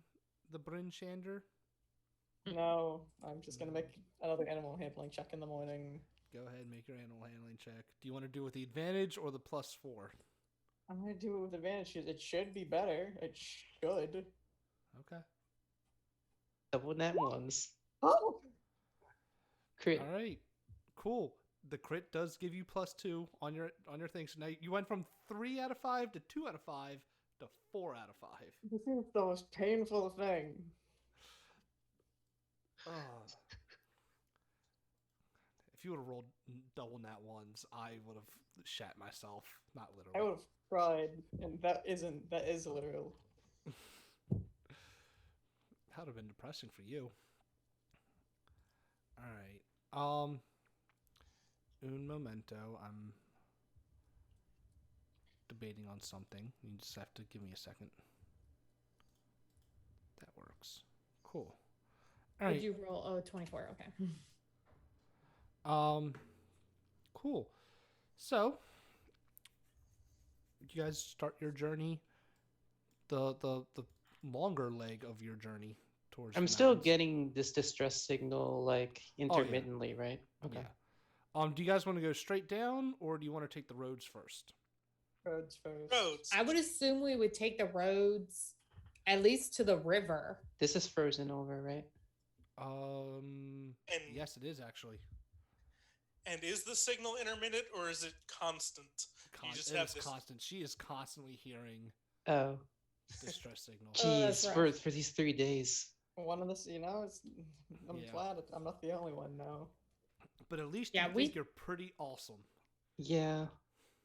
the Brinchander? No, I'm just gonna make another animal handling check in the morning. Go ahead and make your animal handling check. Do you want to do it with the advantage or the +4? I'm gonna do it with advantage. It should be better. It should. Okay. Double net ones. Oh! Crit. All right. Cool. The crit does give you +2 on your thing. So now you went from 3 out of 5 to 2 out of 5 to 4 out of 5. This is the most painful thing. Oh. If you would have rolled double nat ones, I would have shat myself. Not I literally. would have cried, and that is literal. That would have been depressing for you. All right. Un momento. I'm debating on something. You just have to give me a second. That works. Cool. All Would right. you roll? Oh, 24. Okay. Cool. So, you guys start your journey. The longer leg of your journey towards. I'm the still mountains. getting this distress signal like intermittently, right? Okay. Yeah. Do you guys want to go straight down, or do you want to take the roads first? Roads first. Roads. I would assume we would take the roads at least to the river. This is frozen over, right? And Yes, it is actually. And is the signal intermittent or is it constant? You just have this. Constant. She is constantly hearing Oh, distress signal. that's jeez, rough. for these 3 days. One of this, I'm Yeah. glad I'm not the only one now. But at least Yeah, you we- think you're pretty awesome. Yeah,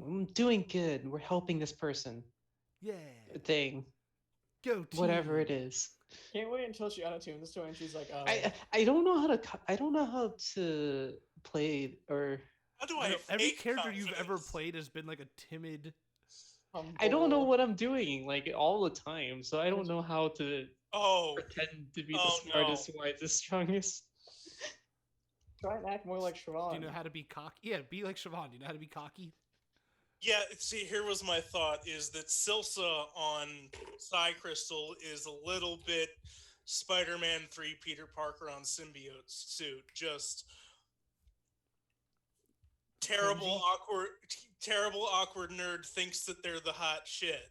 I'm doing good. We're helping this person Yeah. thing, Go team. whatever it is. Can't wait until she untunes to it and she's like, I don't know how to I don't know how to play or How do I I know, every fake character you've ever confidence? played has been like a timid. I don't know humble. what I'm doing like all the time, so I don't know how to Oh, pretend to be Oh, the smartest, wisest, strongest. Try and act more like Siobhan. Do you know how to be cocky? Yeah, be like Siobhan. Do you know how to be cocky? yeah. See, here was my thought: is that Silsa on Psy Crystal is a little bit Spider-Man 3 Peter Parker on symbiote suit, just terrible, Cringy? awkward nerd thinks that they're the hot shit.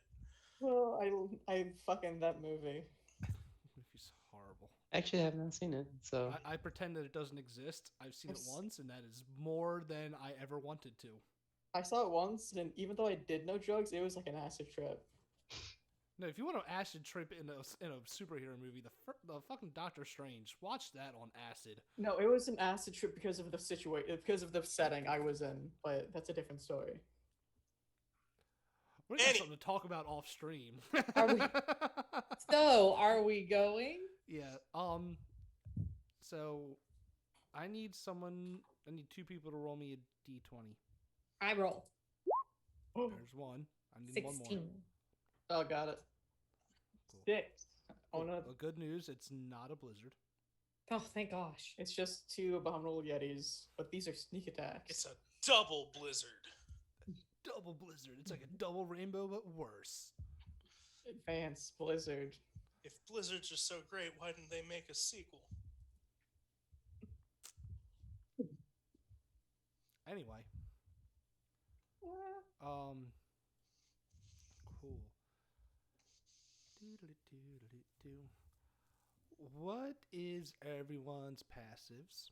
Well, I fucking that movie. Movie's horrible. Actually, I have not seen it, so I pretend that it doesn't exist. I've seen it It's- once, and that is more than I ever wanted to. I saw it once, and even though I did know drugs, it was like an acid trip. No, if you want to acid trip in a superhero movie, the fucking Doctor Strange, watch that on acid. No, it was an acid trip because of the situation, because of the setting I was in. But that's a different story. We're gonna have Any- something to talk about off stream. Are we- So, are we going? Yeah. So, I need 2 people to roll me a d20. I roll There's one. I need one more. 16. Oh, got it. Cool. 6. Oh Cool. no, Well, good news, it's not a blizzard. Oh, thank gosh. it's just 2 abominable yetis, but these are sneak attacks. It's a double blizzard. Double blizzard. It's like a double rainbow, but worse. Advanced blizzard. If blizzards are so great, why didn't they make a sequel? Anyway, Eh, cool. Doodle-doo-doodle-doo. What is everyone's passives?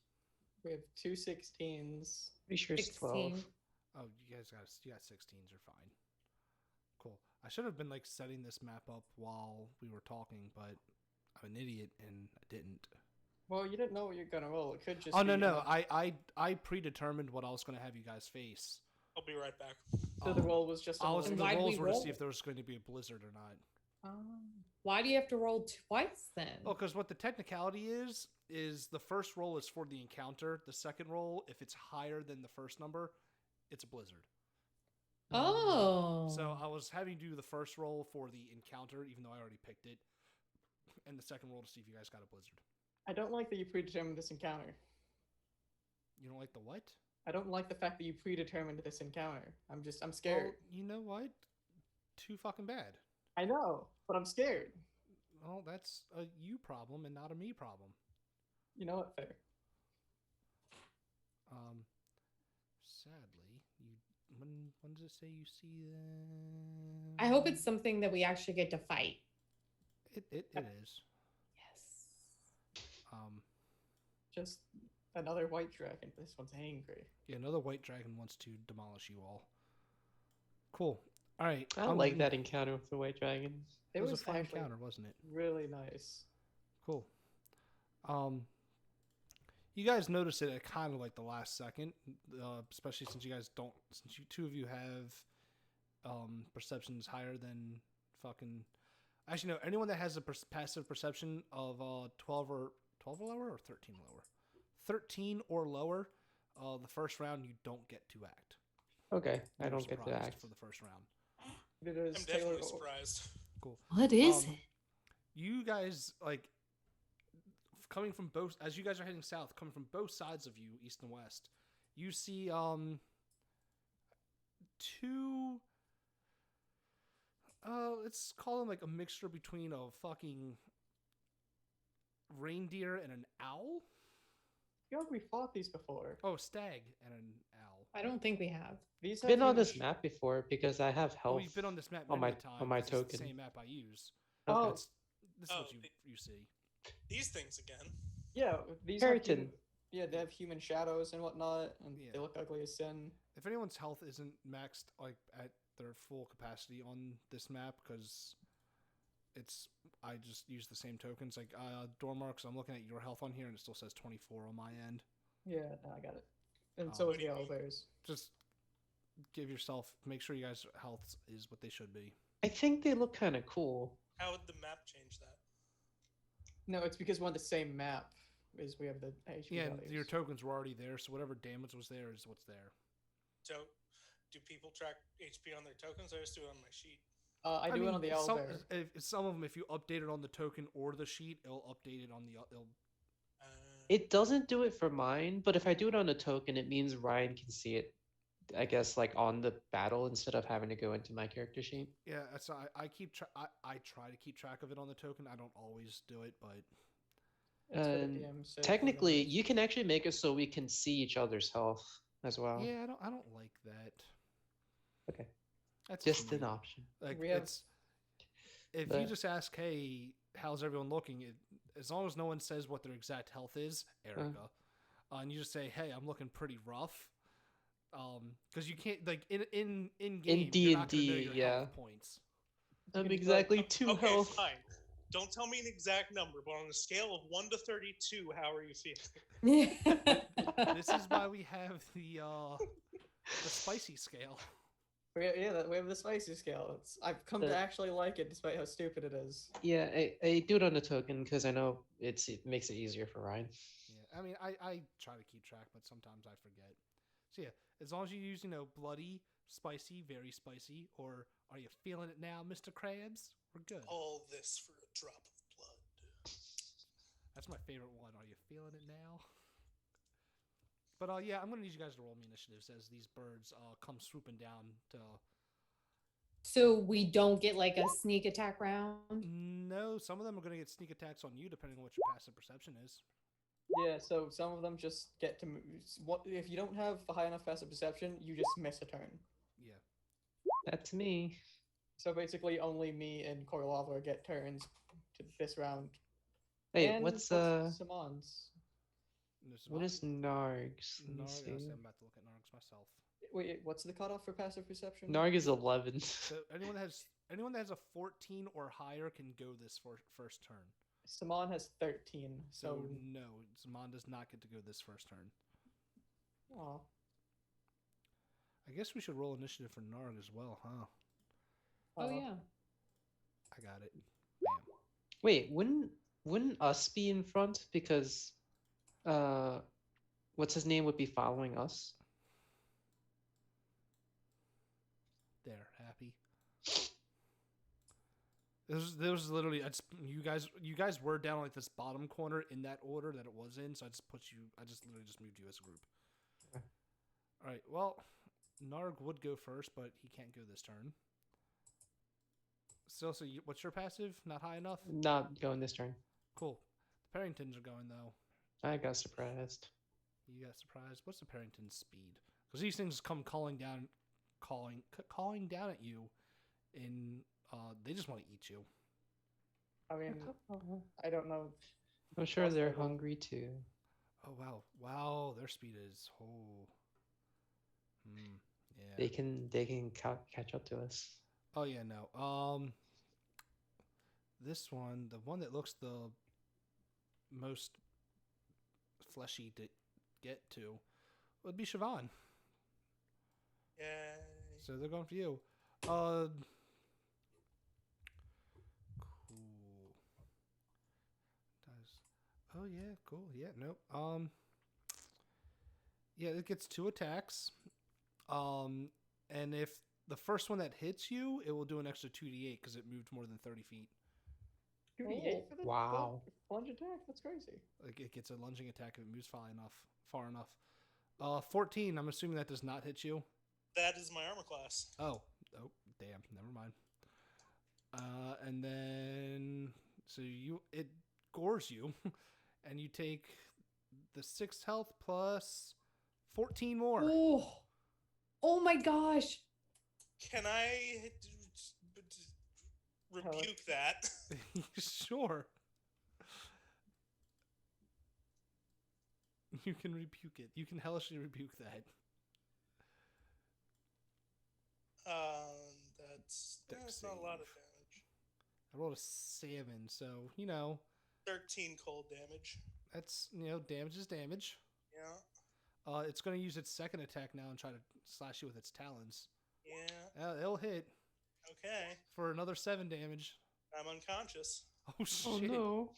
We have 2 16s. pretty sure it's 12. 16. Oh, you got 16s are fine. Cool. I should have been like setting this map up while we were talking, but I'm an idiot and I didn't. Well, you didn't know what you're gonna roll. It could just. Oh be, no! I predetermined what I was going to have you guys face. I'll be right back. So the roll was just. I was, the Why'd we rolls were to roll? see if there was going to be a blizzard or not. Why do you have to roll twice then? Oh, because what the technicality is the first roll is for the encounter. The second roll, if it's higher than the first number, it's a blizzard. Oh. So I was having to do the first roll for the encounter, even though I already picked it, and the second roll to see if you guys got a blizzard. I don't like that you predetermined this encounter. You don't like the what? I don't like the fact that you predetermined this encounter. I'm Well, scared. you know what? Too fucking bad. I know, but I'm scared. Well, that's a you problem and not a me problem. You know what? Fair. Sadly, when does it say you see them? I hope it's something that we actually get to fight. It is. Yes. Just another white dragon. This one's angry. Yeah, another white dragon wants to demolish you all. Cool. All right. I like that encounter with the white dragon. It was a fun actually encounter, wasn't it? really nice. Cool. You guys notice it at kind of like the last second, especially since you guys don't. Since you two of you have perceptions higher than fucking. Actually, no. Anyone that has a passive perception of 12 or lower, or 13 lower, 13 or lower, the first round you don't get to act. Okay, I You're don't get to surprised act. for the first round. It I'm is definitely Taylor. surprised. Cool. What is Um, it? You guys like coming from both as you guys are heading south, coming from both sides of you, east and west. You see two let's call them like a mixture between a fucking reindeer and an owl. I feel like we fought these before. Oh, stag and an owl. I don't think we have. These Been have on human this map before because I have Oh, health. you've been on this map on many my- times. on my This is the token. same map I use. Oh, This is Oh, what you see. These things again. yeah. These Keratin. have yeah, they have human shadows and whatnot, and Yeah. they look ugly as sin. If anyone's health isn't maxed like at their full capacity on this map, because I just use the same tokens. Like Dormarks, I'm looking at your health on here, and it still says 24 on my end. Yeah, no, I got it. And Oh. so What is do you the mean? owlbears. Just make sure you guys' health is what they should be. I think they look kind of cool. How would the map change that? No, it's because we're on the same map. Is we have the HP Yeah, and values. your tokens were already there, so whatever damage was there is what's there. So, do people track HP on their tokens? I just do it on my sheet. I do it on the owlbear. Some of them, if you update it on the token or the sheet, it'll update it on the. Uh, It doesn't do it for mine, but if I do it on a token, it means Ryan can see it, I guess, like on the battle instead of having to go into my character sheet. Yeah, so I keep I try to keep track of it on the token. I don't always do it, but It's for the And DM sake, technically, remember. you can actually make it so we can see each other's health as well. yeah, I don't like that. Okay. That's Just me. an option. Like We have- it's if you But- just ask, hey, how's everyone looking? As long as no one says what their exact health is, Erica, and you just say, hey, I'm looking pretty rough. Because you can't like in game you're not gonna know D&D, your yeah. health points. I'm can- exactly 2 okay, health. fine. Don't tell me an exact number, but on a scale of 1 to 32, how are you feeling? This is why we have the spicy scale. We have the spicy scale. I've come to The- actually like it, despite how stupid it is. Yeah, I do it on the token because I know it makes it easier for Ryan. Yeah, I mean, I try to keep track, but sometimes I forget. So yeah, as long as you use, bloody, spicy, very spicy, or are you feeling it now, Mr. Krabs? We're good. All this for a drop of blood. That's my favorite one. Are you feeling it now? But yeah, I'm gonna need you guys to roll me initiatives as these birds come swooping down to. So we don't get like a sneak attack round. No, some of them are gonna get sneak attacks on you, depending on what your passive perception is. Yeah, so some of them just get to move. What if you don't have a high enough passive perception? You just miss a turn. Yeah. That's me. So basically, only me and Korlava get turns to this round. Hey, And what's Samon's? what is Nargs? Let me Narg? see. I'm about to look at Nargs myself. Wait, what's the cutoff for passive perception? Narg is 11. So anyone that has a 14 or higher can go this first turn. Samon has 13, So so no, Zaman does not get to go this first turn. aw. I guess we should roll initiative for Narg as well, huh? Oh Aw. yeah. I got it. Bam. Wait, wouldn't us be in front because what's his name would be following us? There, happy. There was literally you guys were down like this bottom corner in that order that it was in, so I just literally just moved you as a group. Okay. All right. Well, Narg would go first, but he can't go this turn. Still, so what's your passive? Not high enough? Not going this turn. Cool. The Parringtons are going though. I got surprised. You got surprised. What's the Parrington's speed? Because these things come calling down at you, and they just want to eat you. I mean, I don't know. I'm sure Plus they're level. hungry too. Oh wow! Their speed is yeah. They can catch up to us. Oh yeah, no. This one, the one that looks the most fleshy to get to would be Siobhan. Yay. So they're going for you. Cool. Oh yeah, cool. Yeah, nope. Yeah, it gets 2 attacks. And if the first one that hits you, it will do an extra 2d8 because it moved more than 30 feet. 2d8 for the Wow. plunge attack? That's crazy. Like it gets a lunging attack if it moves far enough. 14. I'm assuming that does not hit you. That is my armor class. Oh, damn. Never mind. And then so it gores you, and you take the 6 health plus 14 more. Oh my gosh. Can I rebuke that? Sure. You can rebuke it. You can hellishly rebuke that. That's not a lot of damage. I rolled a 7, so 13 cold damage. that's damage is damage. Yeah. It's going to use its second attack now and try to slash you with its talons. Yeah. It'll hit Okay. for another 7 damage. I'm unconscious. Oh shit! Oh no.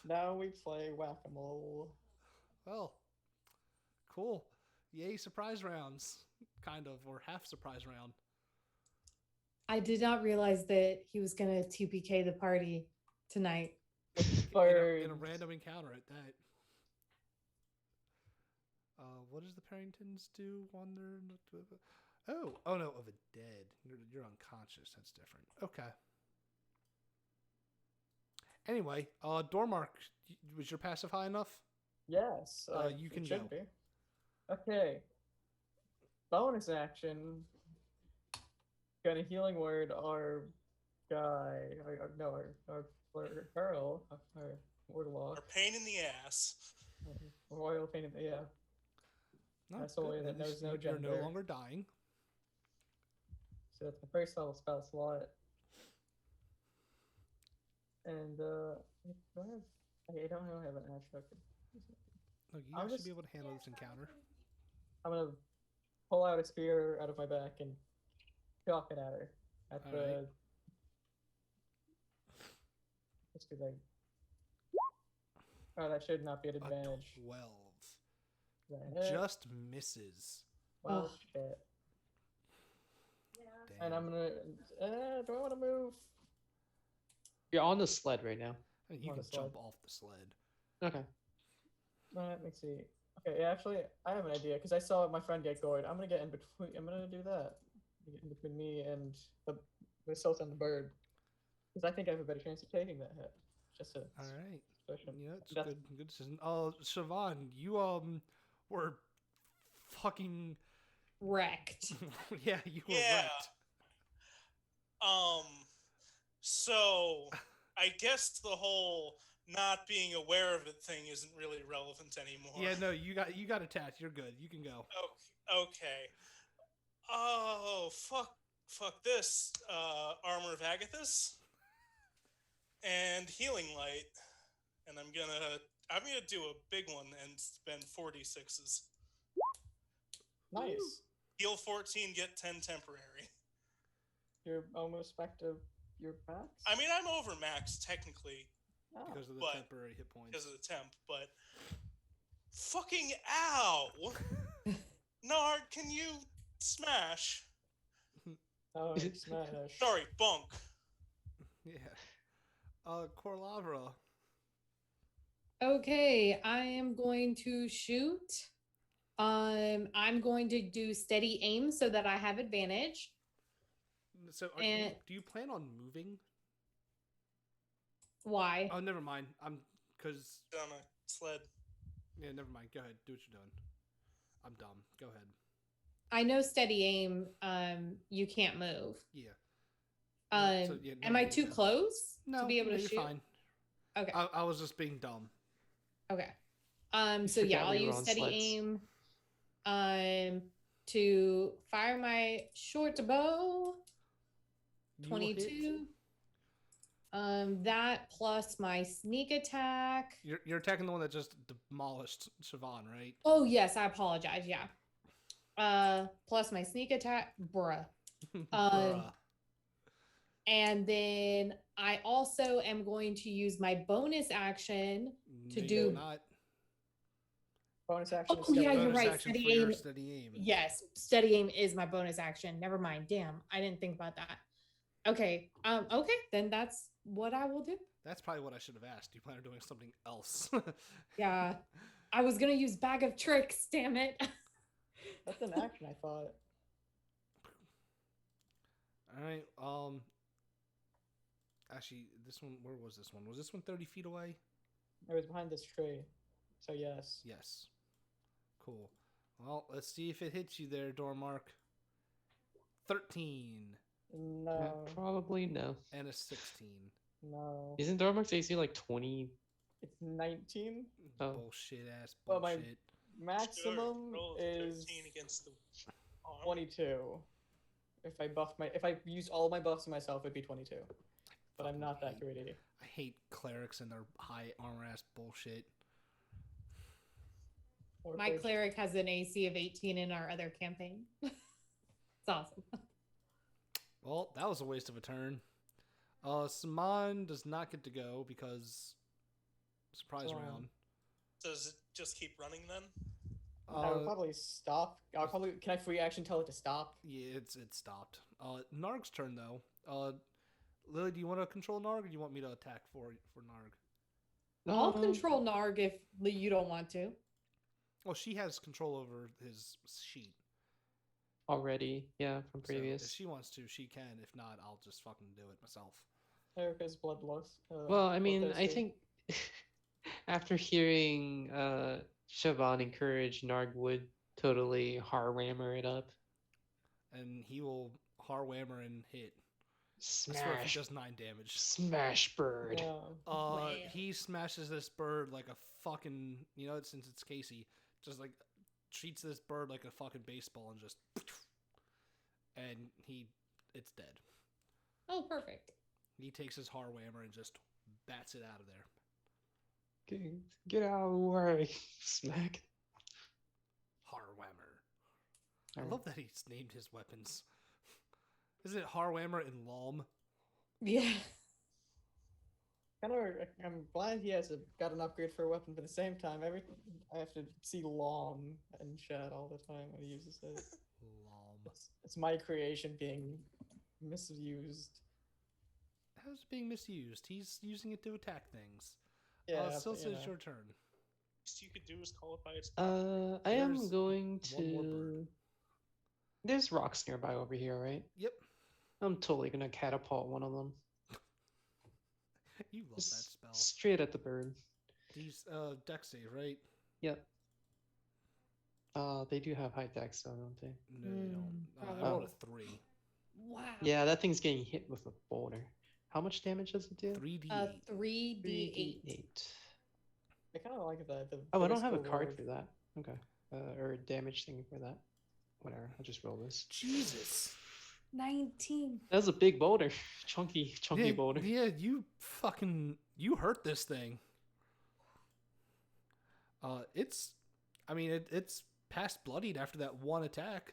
Now we play whack-a-mole. Well, cool. Yay! Surprise rounds, kind of, or half surprise round. I did not realize that he was going to 2PK the party tonight. In a random encounter at that. What does the Parringtons do on their? Oh no, of a dead. You're unconscious. That's different. Okay. Anyway, Dormark, was your passive high enough? Yes. You it can should go. be. Okay. Bonus action. Got a healing word. Our guy. Our girl. Our warlock. Or pain in the ass. Royal pain in the No, That's the way good. that knows no You're no gender. longer dying. So that's the first level spell slot. And do I have? I don't know. I have an actual. Look, you I'll guys should just- be able to handle this encounter. I'm gonna pull out a spear out of my back and chuck it at her. At All the. right. Let's do that. Oh, that should not be an advantage. A 12. That hit? Just misses. Well, Ugh. shit. Damn. And I'm gonna. Do I want to move? You're on the sled right now. I mean, you on can the jump sled. off the sled. Okay. Let me see. Okay, yeah, actually, I have an idea because I saw my friend get gored. I'm gonna get in between. I'm gonna do that. Get in between me and the salt and the bird, because I think I have a better chance of taking that hit. Just a All right. suspicion. Yeah, it's That's- good decision. Siobhan, you were fucking Wrecked. yeah, you were Yeah. wrecked. So I guess the whole not being aware of it thing isn't really relevant anymore. Yeah, no, you got attacked. You're good. You can go. Okay. Oh, fuck this. Armor of Agathis and Healing Light, and I'm gonna do a big one and spend 46s. Nice. Heal 14, get 10 temporary. You're almost back to your max. I mean, I'm over max technically Oh. Because of the but- temporary hit points. because of the temp, but fucking ow! Nard, can you smash? Oh, you smash. Sorry, bunk. Yeah. Corlavra. Okay, I am going to shoot. I'm going to do steady aim so that I have advantage. So, And- do you plan on moving? Why? Oh, never mind. Because On a sled. yeah, never mind. Go ahead. Do what you're doing. I'm dumb. Go ahead. I know steady aim. You can't move. Yeah. Um, yeah, am no, I you're too good. close No, to be able no, to you're shoot? fine. Okay. I was just being dumb. Okay. So forgot yeah, I'll we were use on steady sleds. aim. To fire my short bow. You will hit. 22. That plus my sneak attack. You're attacking the one that just demolished Siobhan, right? Oh yes, I apologize. Yeah. Plus my sneak attack, bruh. Bruh. And then I also am going to use my bonus action to No, do. you're not. Bonus action. Oh, yeah, you're Bonus right. action Steady for your aim. steady aim. Yes, steady aim is my bonus action. Never mind. Damn, I didn't think about that. Okay. Okay, then that's what I will do. That's probably what I should have asked. You plan on doing something else. Yeah. I was gonna use bag of tricks, damn it. That's an action, I thought. All right. Actually, this one. Where was this one? Was this one 30 feet away? It was behind this tree. So yes. Yes. Cool. Well, let's see if it hits you there, Dormark. 13 No. Probably no. and a 16. No. Isn't Dormark's AC like 20? It's 19. Oh. Bullshit ass Well, my- bullshit. Maximum Roll is 13 against the arm. 22. If I use all my buffs on myself, it'd be 22. But I'm not that Fucking greedy. I hate clerics and their high armor ass bullshit. My cleric has an AC of 18 in our other campaign. It's awesome. Well, that was a waste of a turn. Saman does not get to go because surprise Saman. round. Does it just keep running then? I would probably stop. Can I free action tell it to stop? Yeah, it's stopped. Narg's turn though. Lily, do you want to control Narg, or do you want me to attack for Narg? I'll control Narg if you don't want to. Well, she has control over his sheet. Already, yeah, from So previous. if she wants to, she can. If not, I'll just fucking do it myself. Erica's bloodlust. Well, I mean, I bloodthirsty. think after hearing Siobhan encourage, Narg would totally Harwhammer it up. And he will Harwhammer and hit. I swear if he Smash. does 9 damage. Smash bird. Yeah. Wow. He smashes this bird like a fucking, since it's Casey, just like treats this bird like a fucking baseball and just, and it's dead. Oh, perfect. He takes his Harwhammer and just bats it out of there. Get out of the way. Smack. Harwhammer. I Alright. love that he's named his weapons. Isn't it Harwhammer and Lom? Yeah. I'm glad he got an upgrade for a weapon, but at the same time, I have to see Lom in chat all the time when he uses it. Lom. It's my creation being misused. How's it being misused? He's using it to attack things. Yeah, Silsa, but, you know. it's your turn. Least you could do is call it by its. I am There's going one more to. bird. There's rocks nearby over here, right? Yep. I'm totally gonna catapult one of them. You love that Just spell. straight at the bird. These dex save, right? Yep. They do have high dex, though, don't they? No, they don't. I probably. rolled a 3. Wow. Yeah, that thing's getting hit with a boulder. How much damage does it do? 3d8. 3d8. I kind of like that. Oh, I don't have a voice card reward. for that. Okay. Or a damage thing for that. Whatever. I'll just roll this. Jesus. 19. That was a big boulder. Chunky Yeah, boulder. yeah, you hurt this thing. It's past bloodied after that one attack.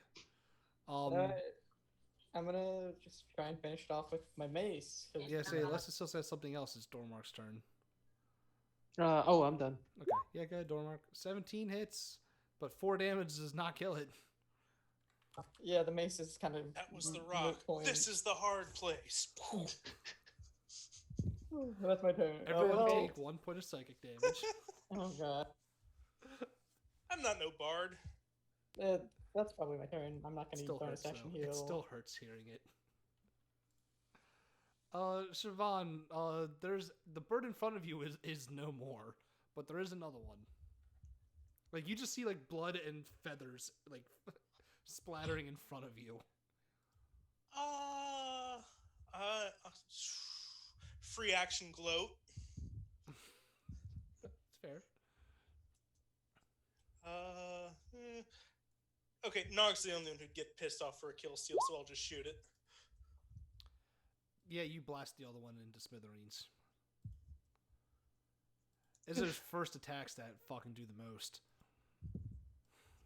I'm gonna just try and finish it off with my mace. 'cause- Yeah, say unless it still says something else, it's Dormark's turn. I'm done. Okay, yeah, go ahead, Dormark. 17 hits, but 4 damage does not kill it. Yeah, the mace is kind of. That was the moot rock. point. This is the hard place. That's my turn. Everyone take 1 point of psychic damage. Oh god. I'm not no bard. That's probably my turn. I'm not It gonna still use bonus hurts, action though. heal. It still hurts hearing it. Siobhan, there's the bird in front of you is no more, but there is another one. Like you just see like blood and feathers like splattering in front of you. Free action gloat. It's fair. Okay, Nog's the only one who'd get pissed off for a kill steal, so I'll just shoot it. Yeah, you blast the other one into smithereens. It's those first attacks that fucking do the most.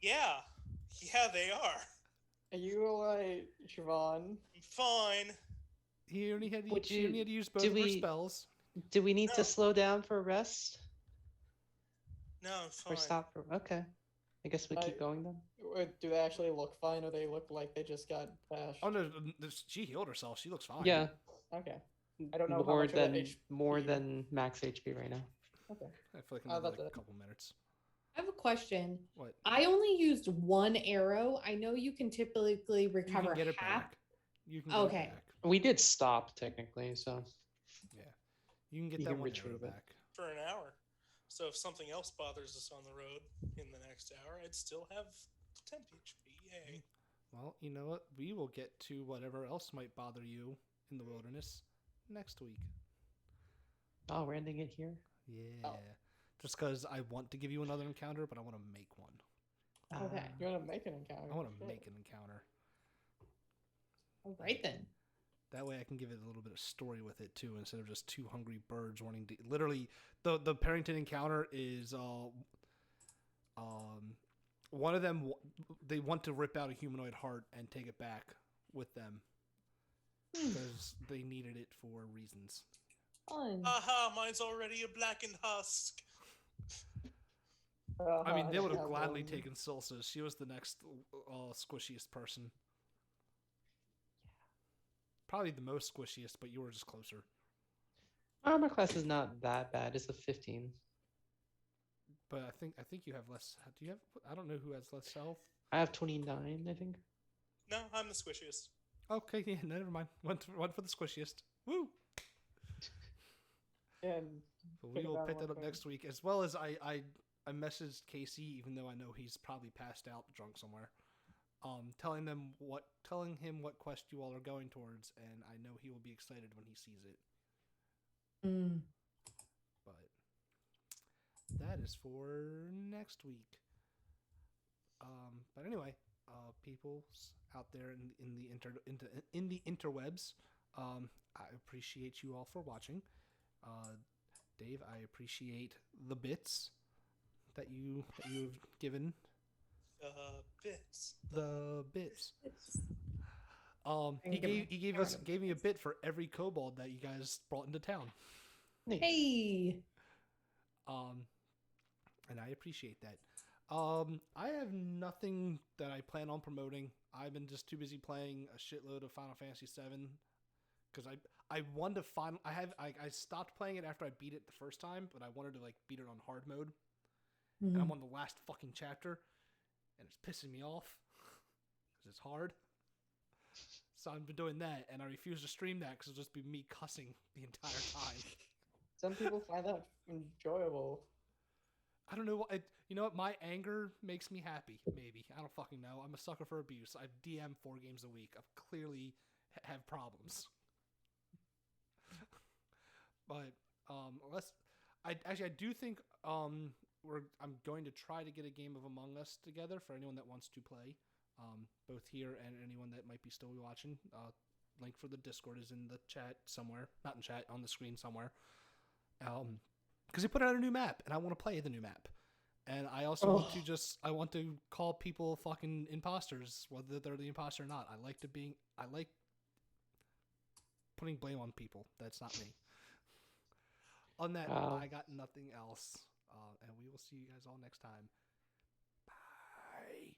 Yeah. Yeah, they are. Are you alright, Siobhan? I'm fine. He only had to, Would she only you- had to use both do of her we- spells. Do we need No. to slow down for a rest? No, I'm fine. Or stop for... Okay. I guess we keep going then. Do they actually look fine, or they look like they just got bashed? Oh no, she healed herself. She looks fine. Yeah. Okay. I don't know how More much of that than HP more than max HP right now. Okay. I feel like How another about like, that? couple minutes. I have a question. What? I only used one arrow. I know you can typically recover You can get it half. back. You can get Okay. it back. We did stop technically, so Yeah. You can get You that can one arrow retrieve it. back. For an hour. So if something else bothers us on the road in the next hour, I'd still have 10 HP. Yay. Well, you know what? We will get to whatever else might bother you in the wilderness next week. oh, we're ending it here. Yeah. Just because I want to give you another encounter, but I want to make one. Okay. You want to make an encounter? I want to Shit. make an encounter. All right then. That way I can give it a little bit of story with it too, instead of just two hungry birds wanting to. Literally, the Parrington encounter is one of them. They want to rip out a humanoid heart and take it back with them because they needed it for reasons. Fun. Aha, mine's already a blackened husk. I mean, they would have have gladly one. taken Silsa. She was the next squishiest person. Probably the most squishiest, but you were just closer. Armor class is not that bad. It's a 15. But I think you have less. Do you have? I don't know who has less health. I have 29, I think. No, I'm the squishiest. Okay, yeah, never mind. One for the squishiest. Woo! And But Pick we will that pick one that up for- next week, as well as I messaged Casey, even though I know he's probably passed out drunk somewhere. Telling him what quest you all are going towards, and I know he will be excited when he sees it. Mm. But that is for next week. But anyway, people out there in the interwebs, I appreciate you all for watching. Dave, I appreciate the bits that you've given. Bits. The bits. It's- He gave camera. gave me a bit for every kobold that you guys brought into town. Neat. Hey. And I appreciate that. I have nothing that I plan on promoting. I've been just too busy playing a shitload of Final Fantasy VII because I wanted to I stopped playing it after I beat it the first time, but I wanted to like beat it on hard mode. And I'm Mhm. on the last fucking chapter, and it's pissing me off because it's hard. So I've been doing that, and I refuse to stream that because it'll just be me cussing the entire time. some people find that enjoyable. I don't know what. You know what? My anger makes me happy. Maybe I don't fucking know. I'm a sucker for abuse. I DM 4 games a week. I clearly have problems. But I do think I'm going to try to get a game of Among Us together for anyone that wants to play, both here and anyone that might be still watching. Link for the Discord is in the chat somewhere, not in chat, on the screen somewhere. Because they put out a new map, and I want to play the new map. And I also want to call people fucking imposters, whether they're the imposter or not. I like putting blame on people. That's not me. On that, I got nothing else. And we will see you guys all next time. Bye.